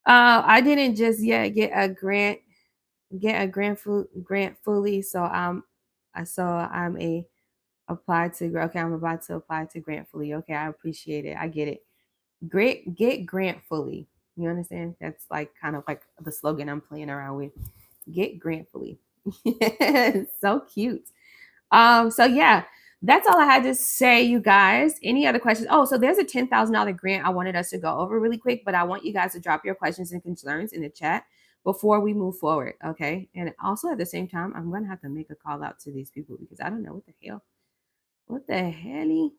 I didn't just yet get a grant fully, so I'm a applied to okay, I'm about to apply to grant fully. Okay, I appreciate it. I get it. Great, get grant fully. You understand? That's like kind of like the slogan I'm playing around with. Get grant fully. So cute. So yeah, that's all I had to say, you guys. Any other questions? Oh, so there's a $10,000 grant I wanted us to go over really quick, but I want you guys to drop your questions and concerns in the chat before we move forward. Okay. And also at the same time, I'm gonna have to make a call out to these people because I don't know what the hell. What the hell?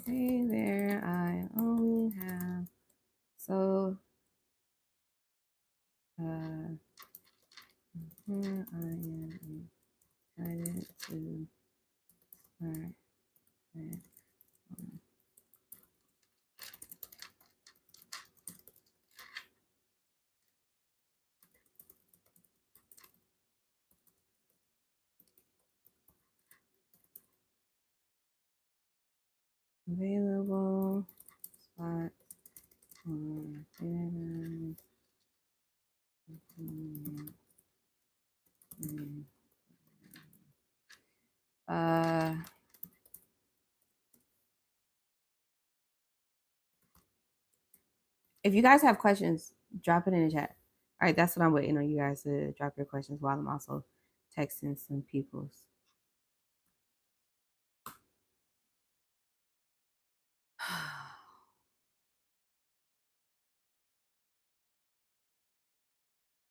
Hey there, I only have so here I am excited to start available spot on uh if you guys have questions, drop it in the chat. All right, that's what I'm waiting on you guys to drop your questions while I'm also texting some people's.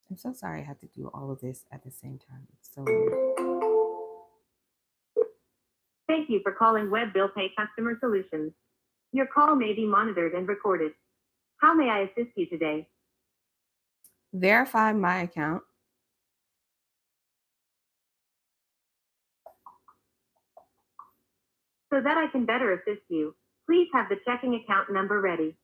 I'm so sorry I have to do all of this at the same time. It's so weird. Thank you for calling Web Bill Pay Customer Solutions. Your call may be monitored and recorded. How may I assist you today? Verify my account. So that I can better assist you, please have the checking account number ready.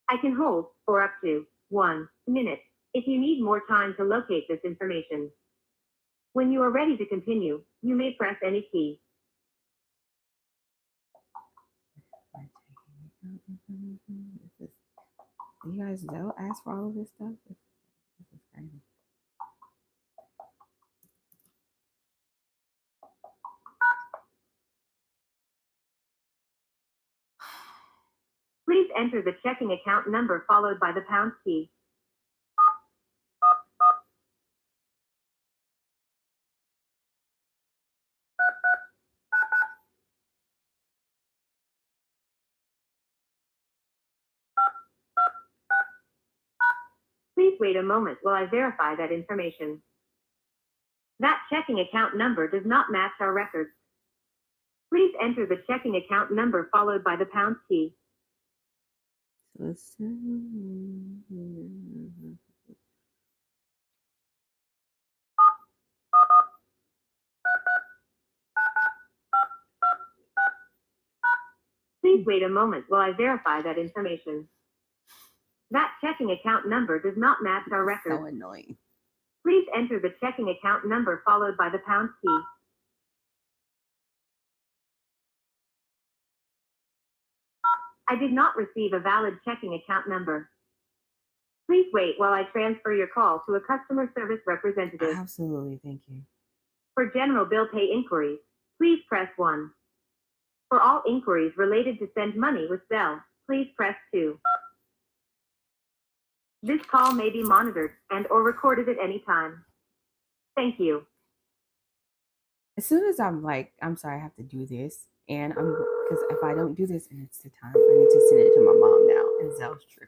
I can hold for up to 1 minute if you need more time to locate this information. When you are ready to continue, you may press any key. You guys don't ask for all of this stuff? This is crazy. Please enter the checking account number followed by the pound key. Please wait a moment while I verify that information. That checking account number does not match our records. Please enter the checking account number followed by the pound key. Please wait a moment while I verify that information. That checking account number does not match our records. So annoying. Please enter the checking account number followed by the pound key. I did not receive a valid checking account number. Please wait while I transfer your call to a customer service representative. Absolutely, thank you. For general bill pay inquiries, please press 1. For all inquiries related to send money with Zelle, please press 2. This call may be monitored and or recorded at any time. Thank you. As soon as I'm like, I'm sorry, I have to do this, and because if I don't do this and it's the time, I need to send it to my mom now, and Zelle's true.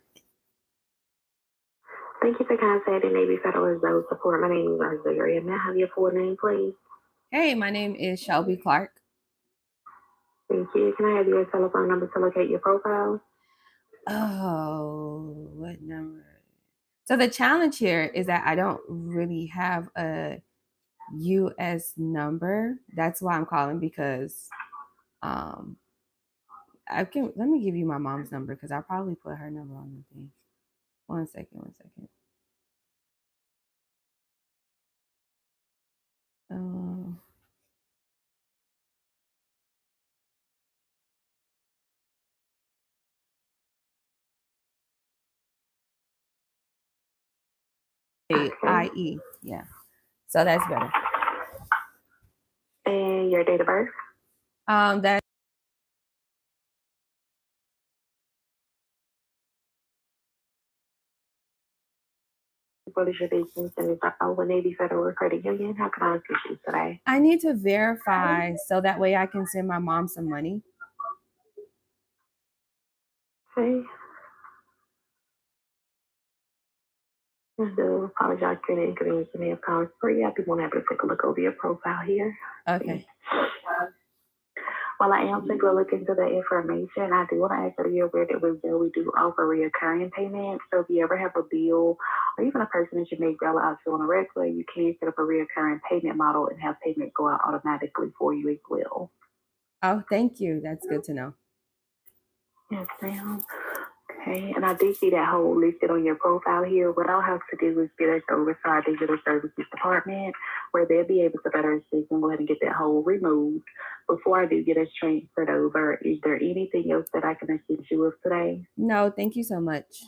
Thank you for contacting Navy Federal Reserve Support. My name is Rosaria. May I have your full name, please? Hey, my name is Shelby Clark. Thank you. Can I have your telephone number to locate your profile? Oh, what number? So the challenge here is that I don't really have a US number. That's why I'm calling, because let me give you my mom's number, because I probably put her number on the thing. One second. IE, yeah. So that's better. And your date of birth? That What is your business and is with Navy Federal Credit Union? How can I assist you today? I need to verify so that way I can send my mom some money. Okay. I do apologize for the inconvenience you may have caused for you. I'd be more than happy to take a look over your profile here. Okay. While I am taking a look into the information, I do want to ask that you're aware that with Zelle we do offer recurring payments. So if you ever have a bill or even a person that you make bill out to on a regular, you can set up a recurring payment model and have payment go out automatically for you as well. Oh, thank you. That's good to know. Yes, ma'am. Okay, and I do see that whole listed on your profile here. What I'll have to do is get us over to our digital services department where they'll be able to better assist and go ahead and get that whole removed. Before I do get us transferred over, is there anything else that I can assist you with today? No, thank you so much.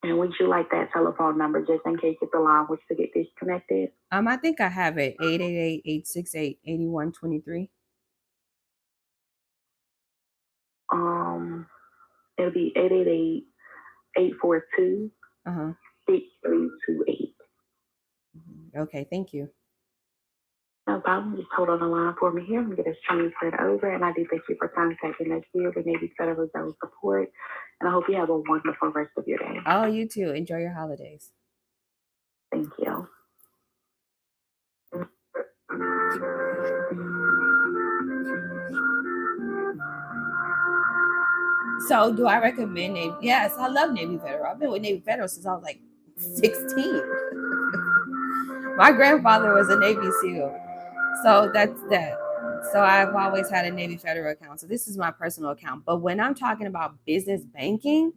And would you like that telephone number just in case if the line was to get disconnected? I think I have it. 888-868-8123. It'll be 888-842-6328. Okay, thank you. No problem. Just hold on the line for me here. I'm going to get us transferred over. And I do thank you for contacting us here with Navy Federal Reserve Support. And I hope you have a wonderful rest of your day. Oh, you too. Enjoy your holidays. Thank you. So do I recommend Navy? Yes, I love Navy Federal. I've been with Navy Federal since I was like 16. My grandfather was a Navy SEAL. So that's that. So I've always had a Navy Federal account. So this is my personal account. But when I'm talking about business banking,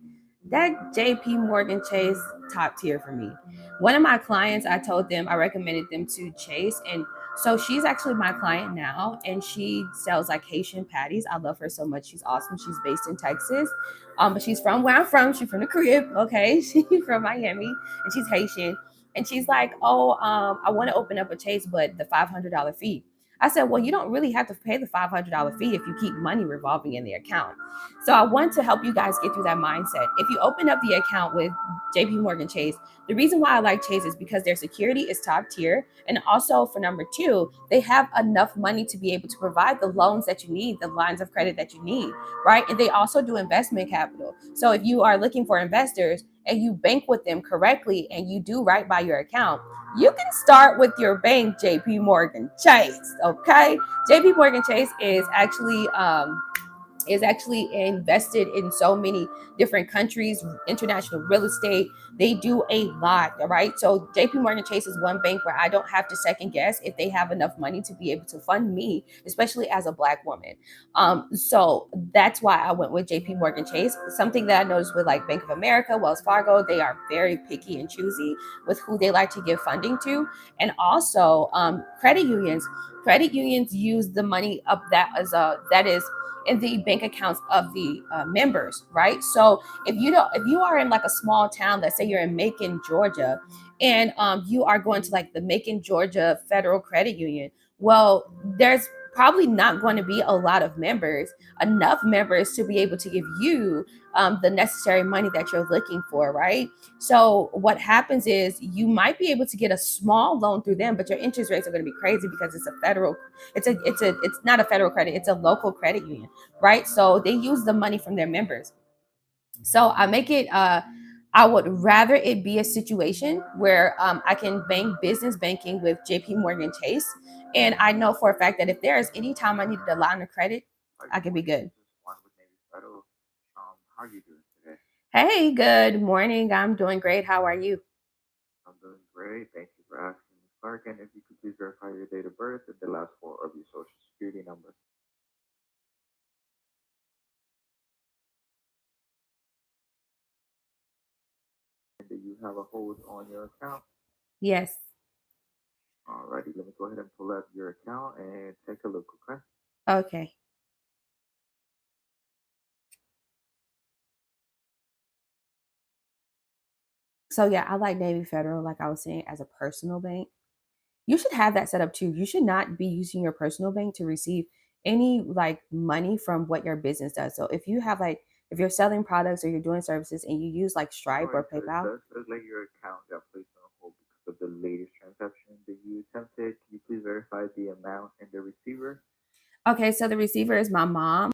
that JP Morgan Chase top tier for me. One of my clients, I told them I recommended them to Chase, and So she's actually my client now, and she sells like Haitian patties. I love her so much. She's awesome. She's based in Texas, but she's from where I'm from. She's from the Caribbean. Okay, she's from Miami, and she's Haitian. And she's like, "Oh, I want to open up a Chase, but the $500 fee." I said, "Well, you don't really have to pay the $500 fee if you keep money revolving in the account." So I want to help you guys get through that mindset. If you open up the account with JP Morgan Chase, the reason why I like Chase is because their security is top tier. And also, for number two, they have enough money to be able to provide the loans that you need, the lines of credit that you need, right? And they also do investment capital. So if you are looking for investors and you bank with them correctly and you do right by your account, you can start with your bank, JP Morgan Chase. Okay. JP Morgan Chase is actually invested in so many different countries, international real estate. They do a lot, all right? So JP Morgan Chase is one bank where I don't have to second guess if they have enough money to be able to fund me, especially as a Black woman. So that's why I went with JP Morgan Chase. Something that I noticed with like Bank of America, Wells Fargo, they are very picky and choosy with who they like to give funding to. And also credit unions. Credit unions use the money of that is in the bank accounts of the members, right? So if you are in like a small town, let's say you're in Macon, Georgia, and you are going to like the Macon, Georgia Federal Credit Union, well, there's probably not going to be a lot of members, enough members to be able to give you the necessary money that you're looking for, right? So what happens is you might be able to get a small loan through them, but your interest rates are going to be crazy because it's not a federal credit, it's a local credit union, right? So they use the money from their members. So I would rather it be a situation where I can bank business banking with JP Morgan Chase. And I know for a fact that if there is any time I needed a line of credit, I can be good. How are you doing today? Hey, good morning. I'm doing great. How are you? I'm doing great. Thank you for asking, Ms. Clark. And if you could please verify your date of birth and the last four of your social security number. And do you have a hold on your account? Yes. Alrighty, let me go ahead and pull up your account and take a look, okay? Okay. So yeah, I like Navy Federal, like I was saying, as a personal bank. You should have that set up too. You should not be using your personal bank to receive any like money from what your business does. So if you have like if you're selling products or you're doing services and you use like Stripe Alright, or so it PayPal. does like your account got placed on hold because of the latest transaction that you attempted. Can you please verify the amount and the receiver? Okay, so the receiver is my mom.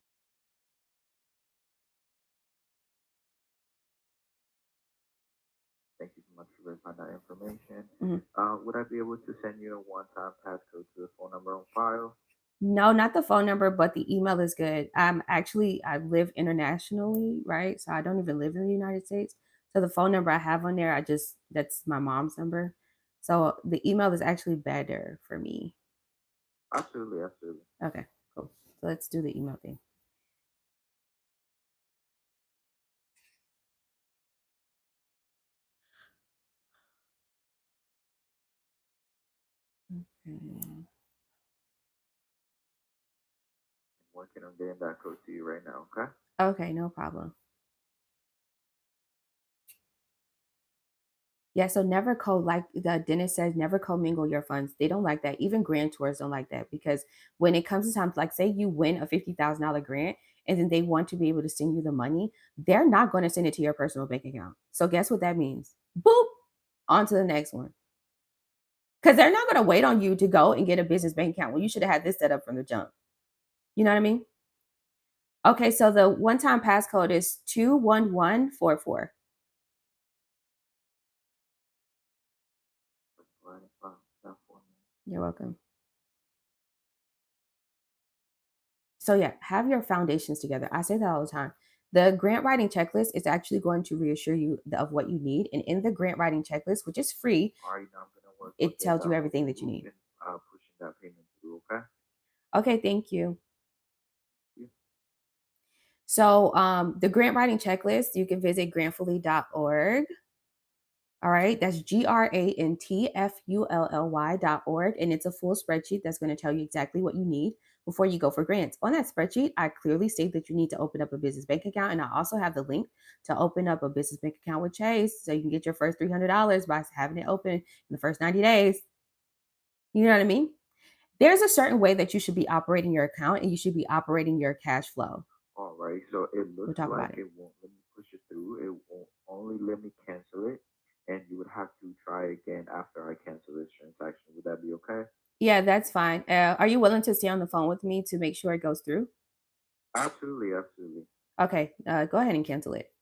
Thank you so much for verifying that information. Mhm. Would I be able to send you a one-time passcode to the phone number on file? No, not the phone number, but the email is good. I live internationally, right? So I don't even live in the United States. So the phone number I have on there, that's my mom's number. So the email is actually better for me. Absolutely, absolutely. Okay, cool. So let's do the email thing. Okay. I'm working on getting that code to you right now, okay? Okay, no problem. Yeah, so never like the dentist says, never commingle your funds. They don't like that. Even grant tours don't like that because when it comes to times, like say you win a $50,000 grant and then they want to be able to send you the money, they're not going to send it to your personal bank account. So guess what that means? Boop, on to the next one. Because they're not going to wait on you to go and get a business bank account when you should have had this set up from the jump. You know what I mean? Okay, so the one-time passcode is 21144. You're welcome. So yeah, have your foundations together. I say that all the time. The grant writing checklist is actually going to reassure you of what you need. And in the grant writing checklist, which is free, All right, now I'm gonna work on it getting tells that you one everything that you removed need. and pushing that payment through, okay? Okay, thank you. Yeah. So the grant writing checklist, you can visit grantfully.org. All right, that's grantfull.org. And it's a full spreadsheet that's going to tell you exactly what you need before you go for grants. On that spreadsheet, I clearly state that you need to open up a business bank account. And I also have the link to open up a business bank account with Chase so you can get your first $300 by having it open in the first 90 days. You know what I mean? There's a certain way that you should be operating your account and you should be operating your cash flow. All right, so it We'll looks talk like about it. it won't let me push it through. It won't only let me cancel it, and you would have to try again after I cancel this transaction. Would that be okay? Yeah, that's fine. Are you willing to stay on the phone with me to make sure it goes through? Absolutely, absolutely. Okay, go ahead and cancel it.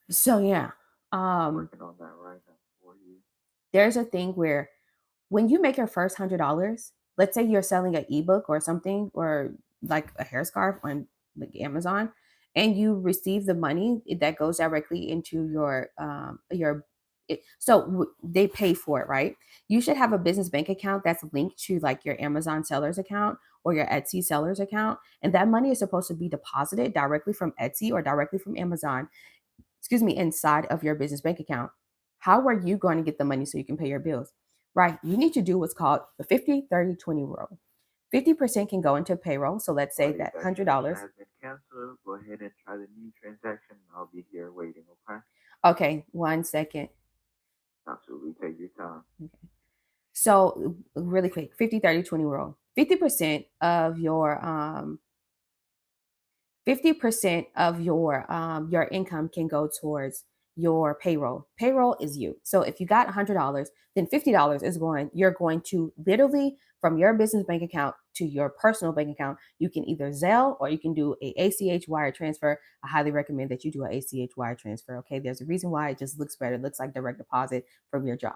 So yeah, um, Working on that right now for you. there's a thing where when you make your first $100, let's say you're selling an ebook or something, or like a hair scarf on like Amazon, and you receive the money that goes directly into they pay for it, right? You should have a business bank account that's linked to like your Amazon sellers account or your Etsy sellers account, and that money is supposed to be deposited directly from Etsy or directly from Amazon, inside of your business bank account. How are you going to get the money so you can pay your bills? Right. You need to do what's called the 50-30-20 rule. 50% can go into payroll. So let's say Buddy, that that transaction $100. has been canceled. Go ahead and try the new transaction. I'll be here waiting, okay? Okay, 1 second. Absolutely, take your time. Okay. So really quick, 50-30-20 rule. 50% of your income can go towards your payroll. Payroll is you. So if you got $100, then $50 is you're going to literally from your business bank account to your personal bank account. You can either Zelle or you can do a ACH wire transfer. I highly recommend that you do an ACH wire transfer. Okay, there's a reason why it just looks better. It looks like direct deposit from your job.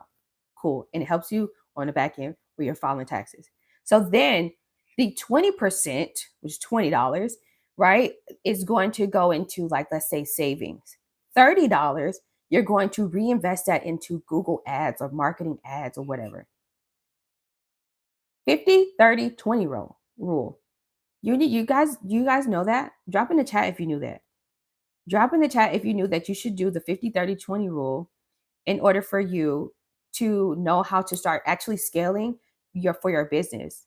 Cool, and it helps you on the back end where you're filing taxes. So then the 20%, which is $20, right, is going to go into, like, let's say savings. $30, you're going to reinvest that into Google ads or marketing ads or whatever. 50-30-20 rule. You guys know that? Drop in the chat if you knew that. Drop in the chat if you knew that you should do the 50-30-20 rule in order for you to know how to start actually scaling your business.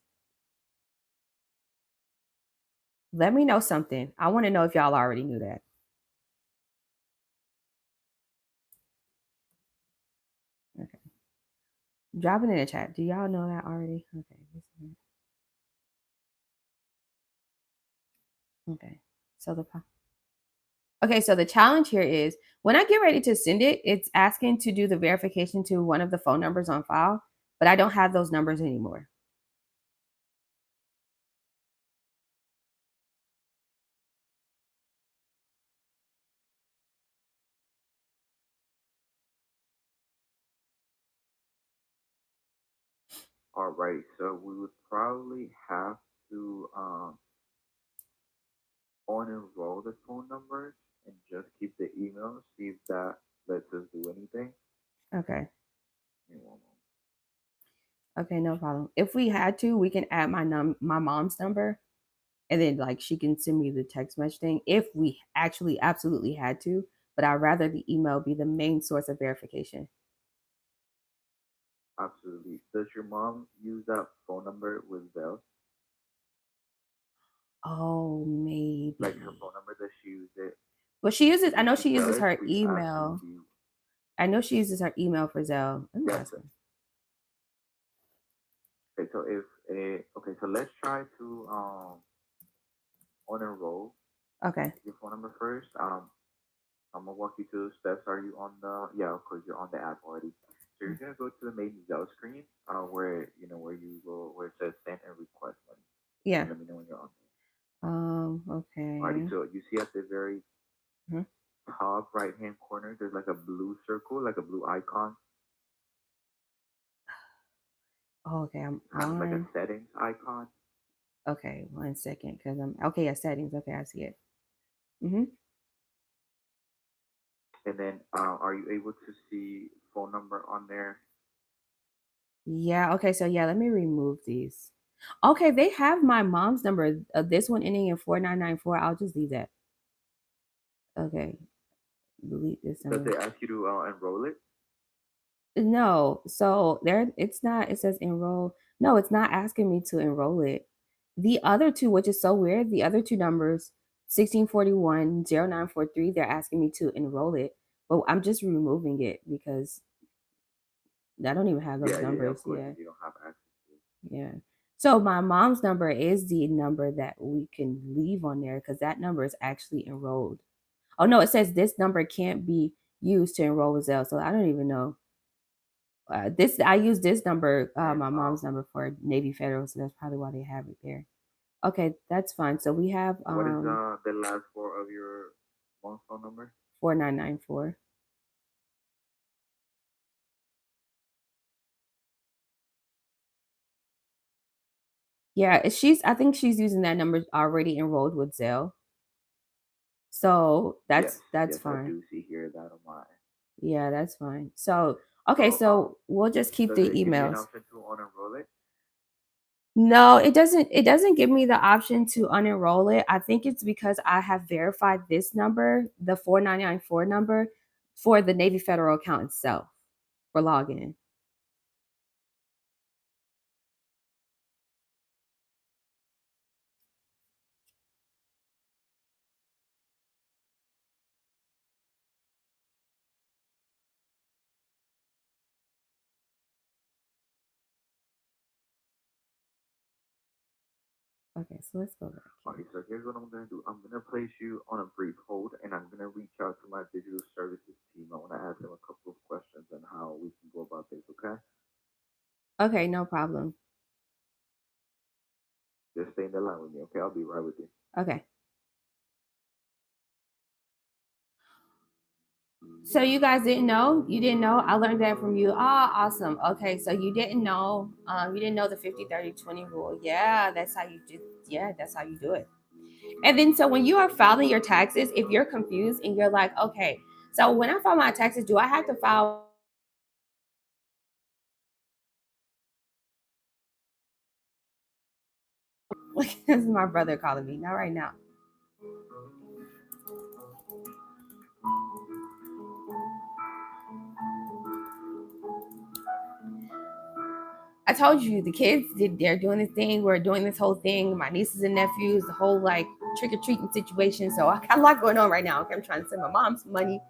Let me know something. I want to know if y'all already knew that. Okay. Drop it in the chat. Do y'all know that already? Okay. Okay. So the challenge here is when I get ready to send it, it's asking to do the verification to one of the phone numbers on file, but I don't have those numbers anymore. All right, so we would probably have to unenroll the phone numbers and just keep the email, see if that lets us do anything. Okay. Give me one moment. Okay, no problem. If we had to, we can add my mom's number, and then like she can send me the text message thing if we actually absolutely had to. But I'd rather the email be the main source of verification. Absolutely. Does your mom use that phone number with Zelle? Oh, Like her maybe. phone number, does she use it? Well, she uses. Because I if know she she uses does, her we email. absolutely I know she uses her email for Zelle. Let me yes. ask her. Okay, so if okay, so let's try to unenroll Okay. your phone number first. I'm gonna walk you through the steps. Are you on the? Yeah, of course you're on the app already. So you're gonna go to the main Zelle screen, where where you go where it says send and request money. Yeah. And let me know when you're on. Alrighty, Okay. so you see at the very Mhm. top right hand corner, there's like a blue circle, like a blue icon, Oh, okay. I'm kind of like a on. settings icon. Okay, 1 second, because I'm okay. Yeah, settings. Okay, I see it. Mm-hmm. And then, are you able to see phone number on there? Yeah. Okay. So yeah, let me remove these. Okay, they have my mom's number. This one ending in 4994. I'll just leave that. Okay. delete this Does number. it ask you to enroll it? No, so there it's not. It says enroll. No, it's not asking me to enroll it. The other two, which is so weird, the other two numbers, 16410943, they're asking me to enroll it. But I'm just removing it because I don't even have those Yeah, yeah, yeah. numbers. Of course, Yeah, if you don't have access to it. yeah. So my mom's number is the number that we can leave on there because that number is actually enrolled. Oh no, it says this number can't be used to enroll with Zelle. So I don't even know. This I use this number, And my mom's number for Navy Federal, so that's probably why they have it there. Okay, that's fine. So we have what is the last four of your mom's phone number? 4994. Yeah, she's I think she's using that number already enrolled with Zelle. So Yes, that's yes, I fine. do see here that on my. Yeah, that's fine. So okay, So so we'll just keep does the it give you an emails. option to unenroll it? No, it doesn't give me the option to unenroll it. I think it's because I have verified this number, the 4994 number, for the Navy Federal account itself for login. Okay, so let's go back here. Okay, so here's what I'm gonna do. I'm gonna place you on a brief hold, and I'm gonna reach out to my digital services team. I want to ask them a couple of questions on how we can go about this. Okay, Okay, no problem. just stay in the line with me. Okay, I'll be right with you. Okay. So you guys didn't know? You didn't know? I learned that from you. Ah, awesome. Okay, so you didn't know the 50/30/20 rule. Yeah, that's how you do. Yeah, that's how you do it. And then so when you are filing your taxes, if you're confused and you're like, okay, so when I file my taxes, do I have to file this is my brother calling me, not right now. I told you the kids they're doing this thing. We're doing this whole thing. My nieces and nephews, the whole like trick or treating situation. So I got a lot going on right now. Okay, I'm trying to send my mom some money.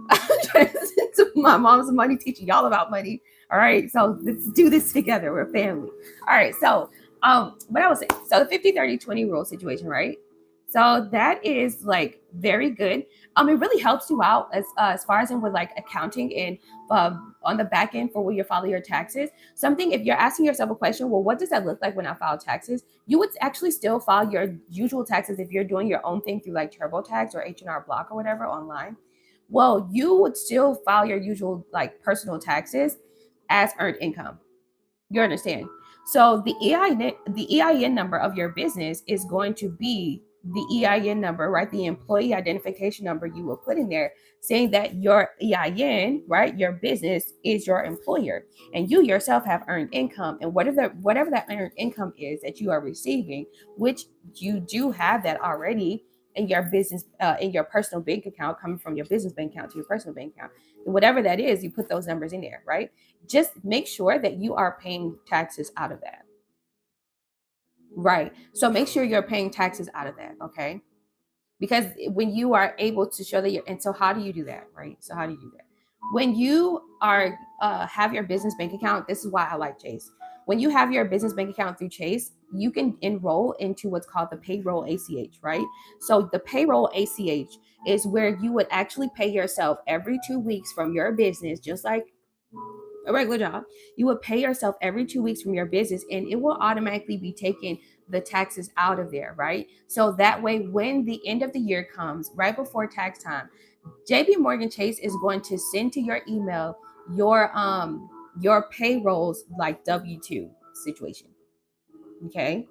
I'm trying to send to my mom some money, teaching y'all about money. All right, so let's do this together. We're family. All right, so what I was saying, so the 50/30/20 rule situation, right? So that is like very good. It really helps you out as far as in with like accounting and on the back end for when you file your taxes. Something if you're asking yourself a question, well, what does that look like when I file taxes? You would actually still file your usual taxes if you're doing your own thing through like TurboTax or H&R Block or whatever online. Well, you would still file your usual like personal taxes as earned income. You understand? So the EIN number of your business is going to be the EIN number, right? The employee identification number you will put in there saying that your EIN, right? Your business is your employer and you yourself have earned income and whatever that earned income is that you are receiving, which you do have that already in your business in your personal bank account coming from your business bank account to your personal bank account. Whatever that is, you put those numbers in there, right? Just make sure that you are paying taxes out of that. Right. So make sure you're paying taxes out of that. Okay. Because when you are able to show that you're, and so how do you do that? Right. So how do you do that? When you are have your business bank account, this is why I like Chase. When you have your business bank account through Chase, you can enroll into what's called the payroll ACH, right? So the payroll ACH is where you would actually pay yourself every 2 weeks from your business, just like a regular job. You would pay yourself every 2 weeks from your business and it will automatically be taking the taxes out of there, right? So that way, when the end of the year comes, right before tax time, JP Morgan Chase is going to send to your email your payrolls like W2 situation. Okay,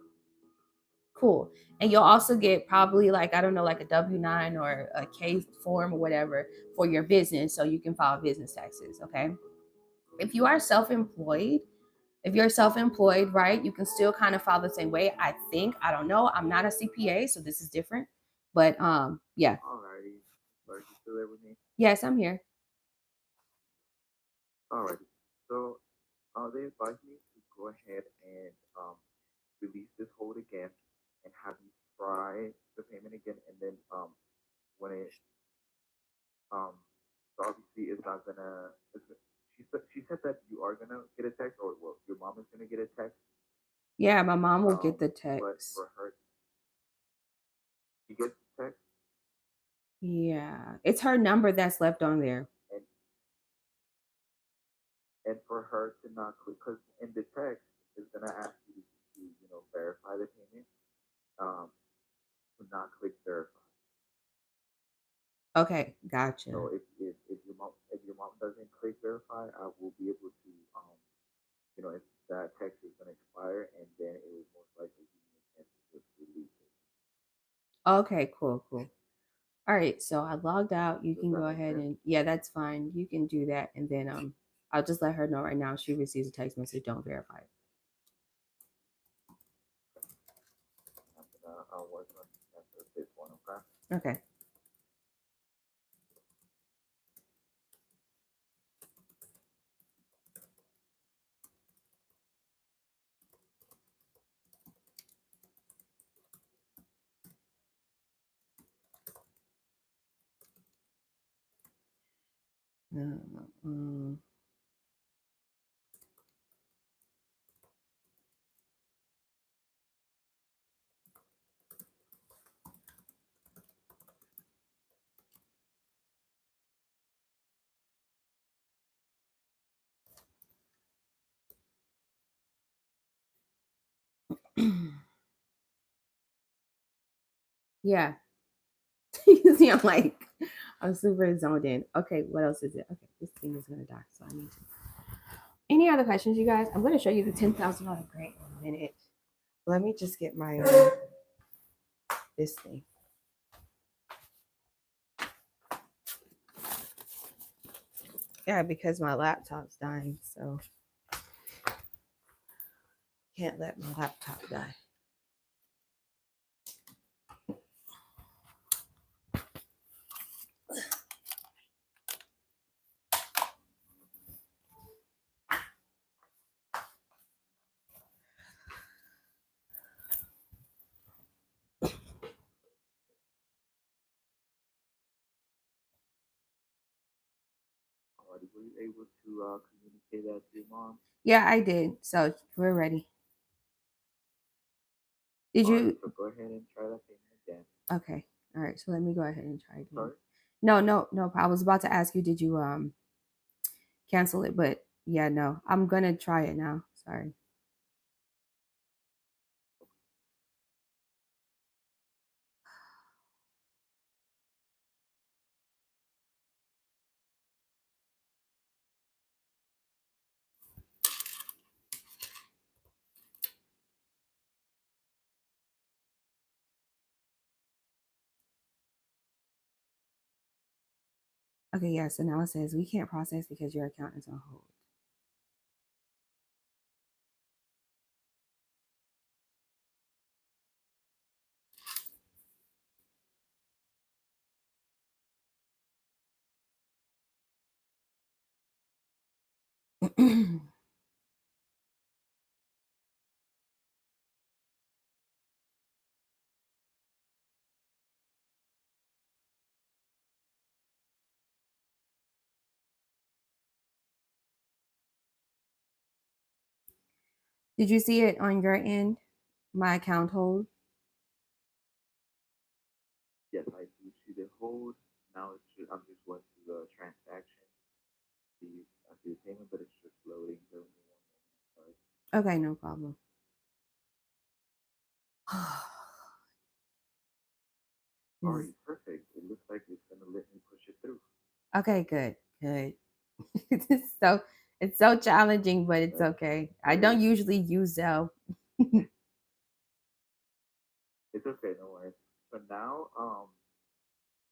cool. And you'll also get probably like, I don't know, like a W9 or a K form or whatever for your business so you can file business taxes. Okay. If you are self-employed, if you're self-employed, right, you can still kind of file the same way. I think, I don't know. I'm not a CPA, so this is different. But yeah. Alrighty. Are you still Yes, there I'm with me? here. Alrighty. So they advised me to go ahead and release this hold again and have you try the payment again, and then when it so obviously it's not gonna. She said that you are gonna get a text, or well, your mom is gonna get a text. Yeah, my mom will get the But text. for her, she gets the text, Yeah, it's her number that's left on there. and for her to not click, because in the text it's gonna ask you to verify the payment. Um, to not click verify. Okay, gotcha. So if your mom doesn't click verify, I will be able to if that text is gonna expire, and then it will most likely give me a chance to just release it. Okay, cool, cool. All right, so I logged out. You Does can go that make ahead sense? and yeah, that's fine. You can do that, and then I'll just let her know right now. She receives a text message. Don't verify I'm gonna work on answer this one, okay? it. Okay. Mm, yeah. You see, I'm super zoned in. Okay, what else is it? Okay, this thing is gonna die, so I need to. Any other questions, you guys? I'm gonna show you the $10,000 grant in a minute. Let me just get my this thing. Yeah, because my laptop's dying, so can't let my laptop die. Alrighty, were you able to communicate that to your mom? Yeah, I did. So we're ready. Did Alrighty, you? so go ahead and try that payment again. Okay. All right. So let me go ahead and try again. Sorry. No, no, no. I was about to ask you, did you cancel it? But yeah, no. I'm gonna try it now. Sorry. Okay, yeah. So now it says we can't process because your account is on hold. Did you see it on your end? My account hold. Yes, I do see the hold. Now I'm just going to the transaction. I see the payment, but it's just loading. Give me one moment. Sorry. Okay, no problem. Alrighty, perfect. It looks like it's gonna let me push it through. Okay, good, good. So it's so challenging, but it's That's okay. I don't great. usually use Zelle. It's okay, no worries. So now,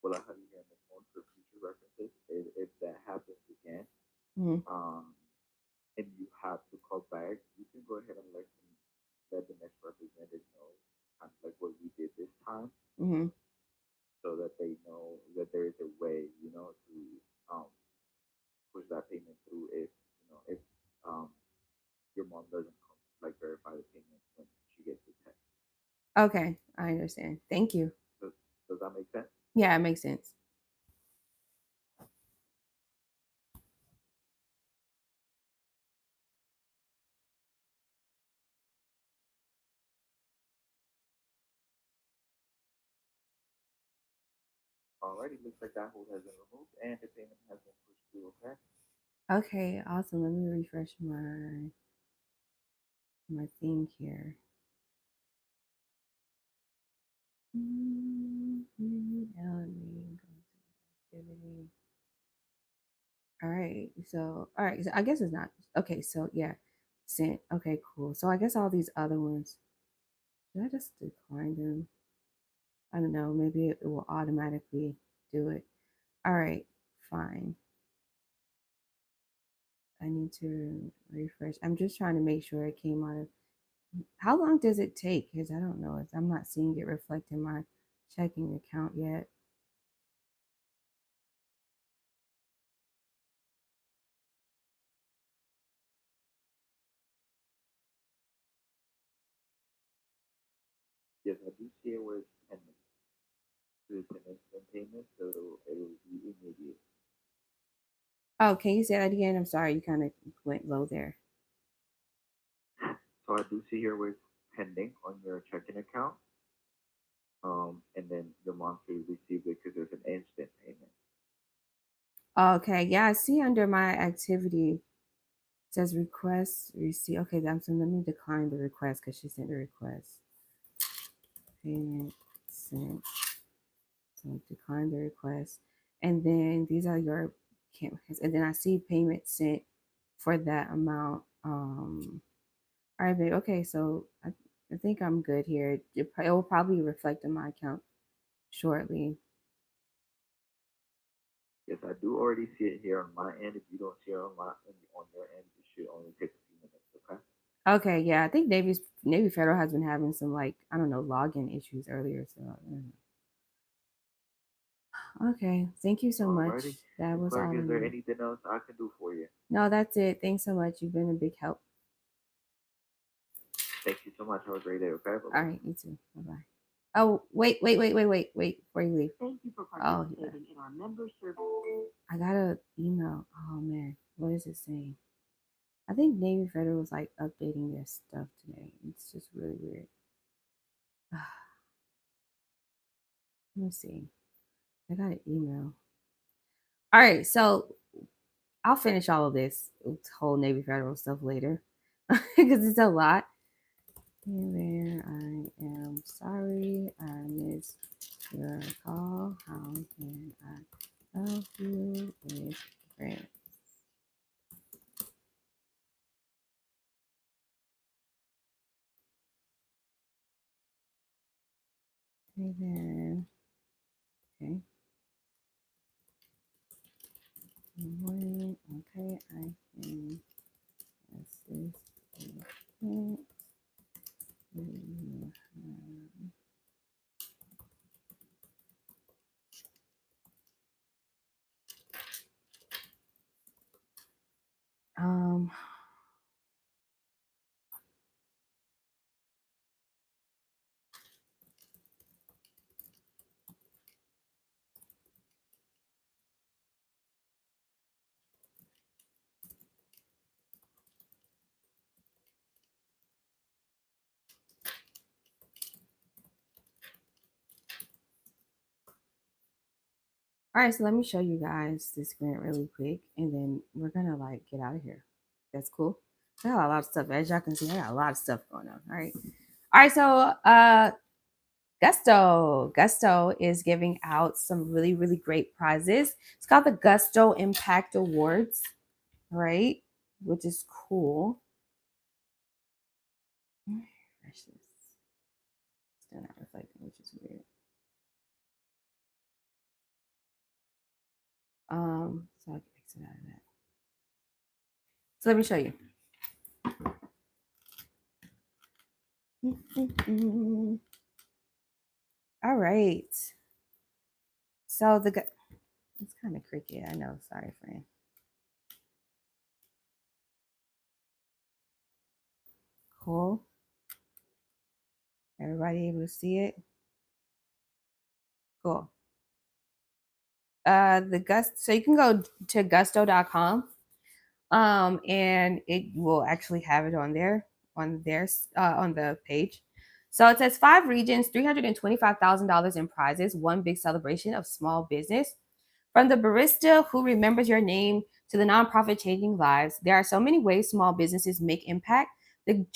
well, I have you here on the phone for future references. If that happens again, Mhm, um, and you have to call back, you can go ahead and let the next representative know, kind of like what we did this time, mhm. so that they know that there is a way, Okay, I understand. Thank you. Does that make sense? Yeah, it makes sense. Alrighty, looks like that hold has been removed and the payment has been pushed through, okay? Okay, awesome. Let me refresh my thing here. All right. So, all right. So I guess it's not. Okay. So, yeah. Sent. Okay, cool. So, I guess all these other ones, should I just decline them? I don't know. Maybe it will automatically do it. All right. Fine. I need to refresh. I'm just trying to make sure it came out of. How long does it take? Because I don't know. I'm not seeing it reflect in my checking account yet. Yes, I do see it where it's pending. It's an instant payment, so it'll be immediate. Oh, can you say that again? I'm sorry. You kind of went low there. So I do see here where it's pending on your checking account. And then your monthly receive it because there's an instant payment. Okay. Yeah. I see under my activity, it says request receipt. Okay. So let me decline the request because she sent the request. Payment sent. So decline the request. And then these are your campaigns. And then I see payment sent for that amount. All right, babe. Okay, so I think I'm good here. It will probably reflect in my account shortly. Yes, I do already see it here on my end. If you don't see it on your end, it should only take a few minutes. Okay. Okay, yeah, I think Navy Federal has been having some like I don't know login issues earlier. So okay, thank you so much. Alrighty. That Miss was Clark, all I is there needed. anything else I can do for you? No, that's it. Thanks so much. You've been a big help. Thank you so much. Have a great day. Okay. Bye All bye. right, you too. Bye bye. Oh, wait before you leave. Thank you for Oh, participating in our member service. I got a email. Oh man, what is it saying? I think Navy Federal was like updating their stuff today. It's just really weird. Let me see. I got an email. All right, so I'll finish all of this whole Navy Federal stuff later because it's a lot. Hey there, I am sorry I missed your call. How can I help you with grant? Hey there. Okay. Good morning. Okay, I can assist you. Um, all right, so let me show you guys this grant really quick, and then we're gonna like get out of here. That's cool. I got a lot of stuff. As y'all can see, I got a lot of stuff going on. All right. All right, so Gusto is giving out some really, really great prizes. It's called the Gusto Impact Awards, right? Which is cool. Still not reflecting, which is weird. So I can exit out of that. So let me show you. All right. So it's kind of cricket. I know. Sorry, friend. Cool. Everybody able to see it? Cool. The Gust, so you can go to gusto.com, and it will actually have it on there, on the page. So it says 5 regions, $325,000 in prizes, one big celebration of small business. From the barista who remembers your name to the nonprofit changing lives, there are so many ways small businesses make impact. The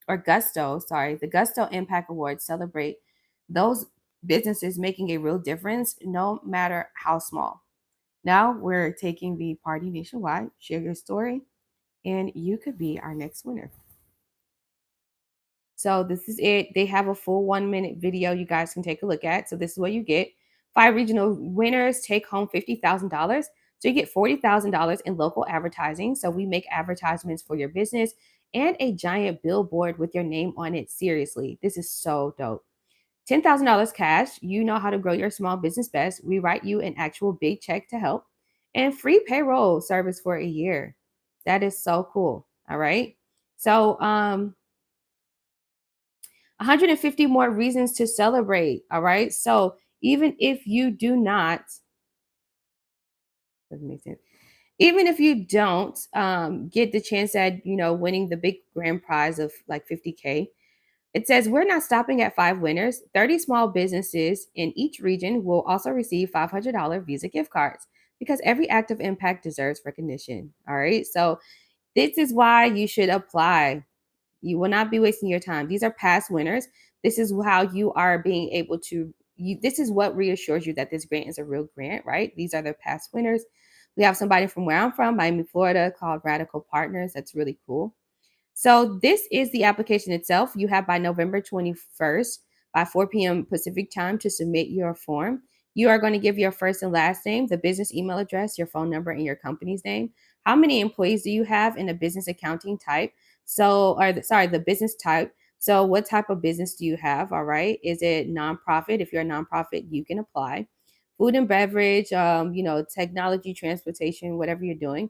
the Gusto Impact Awards celebrate those businesses making a real difference, no matter how small. Now we're taking the party nationwide. Share your story, and you could be our next winner. So this is it. They have a full 1 minute video you guys can take a look at. So this is what you get. 5 regional winners take home $50,000. So you get $40,000 in local advertising. So we make advertisements for your business and a giant billboard with your name on it. Seriously, this is so dope. $10,000 cash. You know how to grow your small business best. We write you an actual big check to help, and free payroll service for a year. That is so cool. All right. So, 150 more reasons to celebrate. All right. So even if you do not, doesn't make sense. Even if you don't get the chance at, winning the big grand prize of like 50K, it says we're not stopping at 5 winners. 30 small businesses in each region will also receive $500 Visa gift cards because every act of impact deserves recognition. All right. So this is why you should apply. You will not be wasting your time. These are past winners. This is how you are being able to. This is what reassures you that this grant is a real grant, right? These are the past winners. We have somebody from where I'm from, Miami, Florida, called Radical Partners. That's really cool. So this is the application itself. You have by November 21st by 4 p.m. Pacific time to submit your form. You are going to give your first and last name, the business email address, your phone number, and your company's name. How many employees do you have in a business accounting type? The business type. So what type of business do you have? All right. Is it nonprofit? If you're a nonprofit, you can apply. Food and beverage, technology, transportation, whatever you're doing.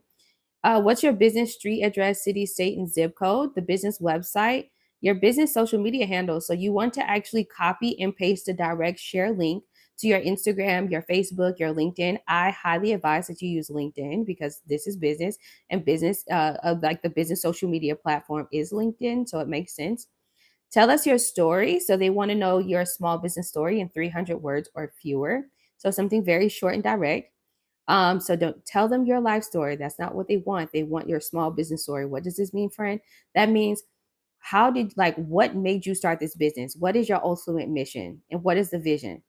What's your business street address, city, state, and zip code? The business website, your business social media handle. So you want to actually copy and paste the direct share link to your Instagram, your Facebook, your LinkedIn. I highly advise that you use LinkedIn because this is business, and business, like the business social media platform is LinkedIn. So it makes sense. Tell us your story. So they want to know your small business story in 300 words or fewer. So something very short and direct. So don't tell them your life story. That's not what they want. They want your small business story. What does this mean, friend? That means what made you start this business? What is your ultimate mission? And what is the vision?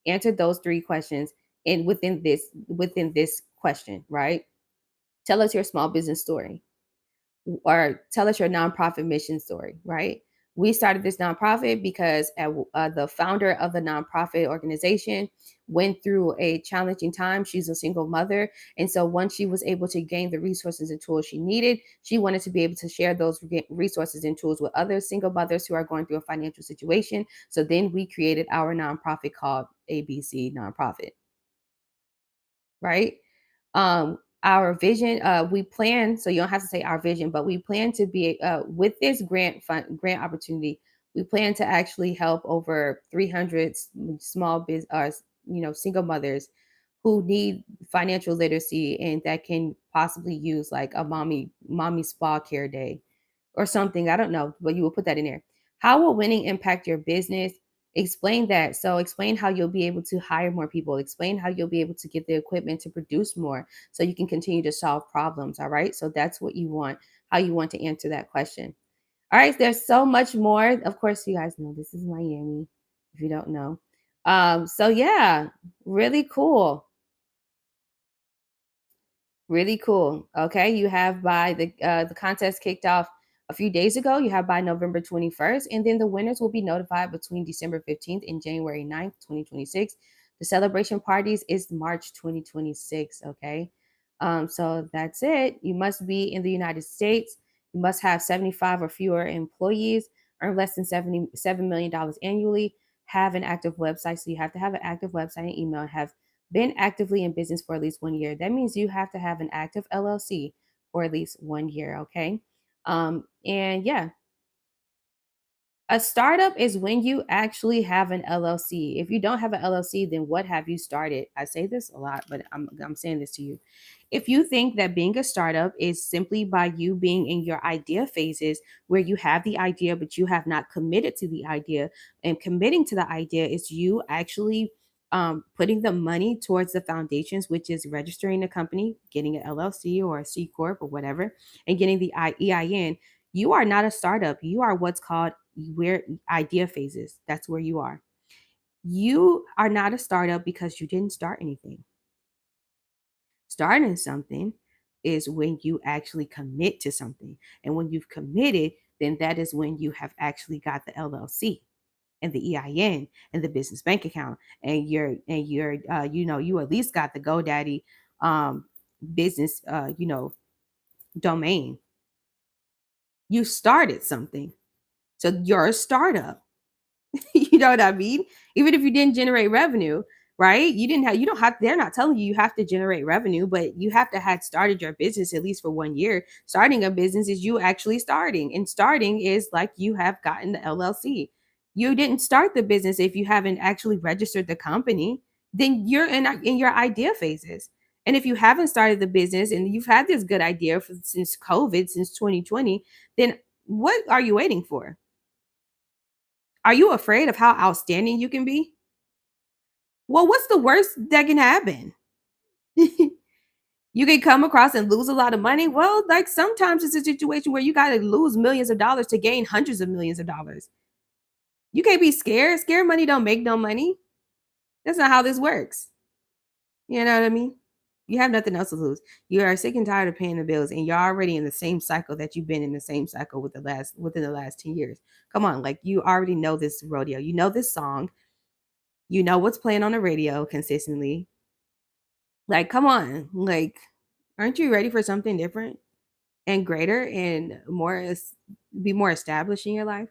Answer those 3 questions and within this question, right? Tell us your small business story, or tell us your nonprofit mission story, right? We started this nonprofit because the founder of the nonprofit organization went through a challenging time. She's a single mother. And so once she was able to gain the resources and tools she needed, she wanted to be able to share those resources and tools with other single mothers who are going through a financial situation. So then we created our nonprofit called ABC Nonprofit, right? Our vision, we plan, so you don't have to say our vision, but we plan to be with this grant opportunity, we plan to actually help over 300 small business, single mothers who need financial literacy and that can possibly use like a mommy spa care day or something. I don't know, but you will put that in there. How will winning impact your business? Explain that. So explain how you'll be able to hire more people. Explain how you'll be able to get the equipment to produce more so you can continue to solve problems. All right. So that's what you want, how you want to answer that question. All right. There's so much more. Of course, you guys know this is Miami, if you don't know. So yeah, really cool. Really cool. Okay, you have by the contest kicked off a few days ago. You have by November 21st, and then the winners will be notified between December 15th and January 9th, 2026. The celebration parties is March 2026. Okay, so that's it. You must be in the United States. You must have 75 or fewer employees, earn less than $77 million annually, have an active website. So you have to have an active website and email, have been actively in business for at least 1 year. That means you have to have an active LLC for at least 1 year. Okay. And yeah, A startup is when you actually have an LLC. If you don't have an LLC, then what have you started? I say this a lot, but I'm saying this to you. If you think that being a startup is simply by you being in your idea phases where you have the idea, but you have not committed to the idea, and committing to the idea is you actually putting the money towards the foundations, which is registering the company, getting an LLC or a C Corp or whatever, and getting the EIN. You are not a startup. You are what's called where idea phases. That's where you are. You are not a startup because you didn't start anything. Starting something is when you actually commit to something. And when you've committed, then that is when you have actually got the LLC and the EIN and the business bank account and your you at least got the GoDaddy business domain. You started something. So you're a startup. You know what I mean? Even if you didn't generate revenue, right? You don't have, they're not telling you you have to generate revenue, but you have to have started your business at least for 1 year. Starting a business is you actually starting, and starting is like you have gotten the LLC. You didn't start the business if you haven't actually registered the company, then you're in your idea phases. And if you haven't started the business and you've had this good idea since COVID, since 2020, then what are you waiting for? Are you afraid of how outstanding you can be? Well, what's the worst that can happen? You can come across and lose a lot of money. Well, like sometimes it's a situation where you got to lose millions of dollars to gain hundreds of millions of dollars. You can't be scared. Scared money don't make no money. That's not how this works. You know what I mean? You have nothing else to lose. You are sick and tired of paying the bills, and you're already in the same cycle that you've been in the same cycle within the last 10 years. Come on, like you already know this rodeo. You know this song. You know what's playing on the radio consistently. Like, come on. Like, aren't you ready for something different and greater and be more established in your life?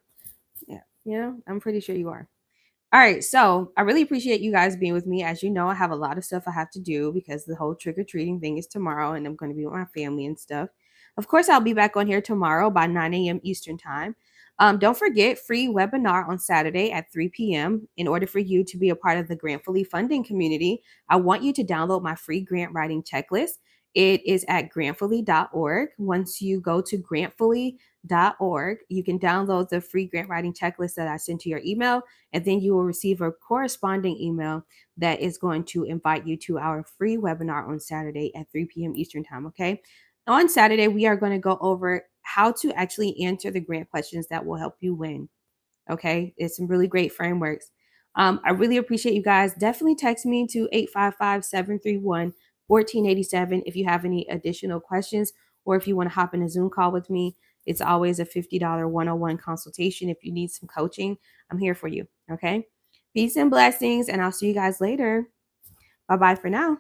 Yeah. I'm pretty sure you are. All right, so I really appreciate you guys being with me. As you know, I have a lot of stuff I have to do because the whole trick or treating thing is tomorrow, and I'm going to be with my family and stuff. Of course, I'll be back on here tomorrow by 9 a.m. Eastern Time. Don't forget, free webinar on Saturday at 3 p.m. In order for you to be a part of the Grantfully funding community, I want you to download my free grant writing checklist. It is at grantfully.org. Once you go to grantfully.org, you can download the free grant writing checklist that I sent to your email, and then you will receive a corresponding email that is going to invite you to our free webinar on Saturday at 3 p.m. Eastern Time. Okay. On Saturday, we are going to go over how to actually answer the grant questions that will help you win. Okay. It's some really great frameworks. I really appreciate you guys. Definitely text me to 855-731-1487 if you have any additional questions or if you want to hop in a Zoom call with me. It's always a $50 one-on-one consultation. If you need some coaching, I'm here for you. Okay. Peace and blessings, and I'll see you guys later. Bye bye for now.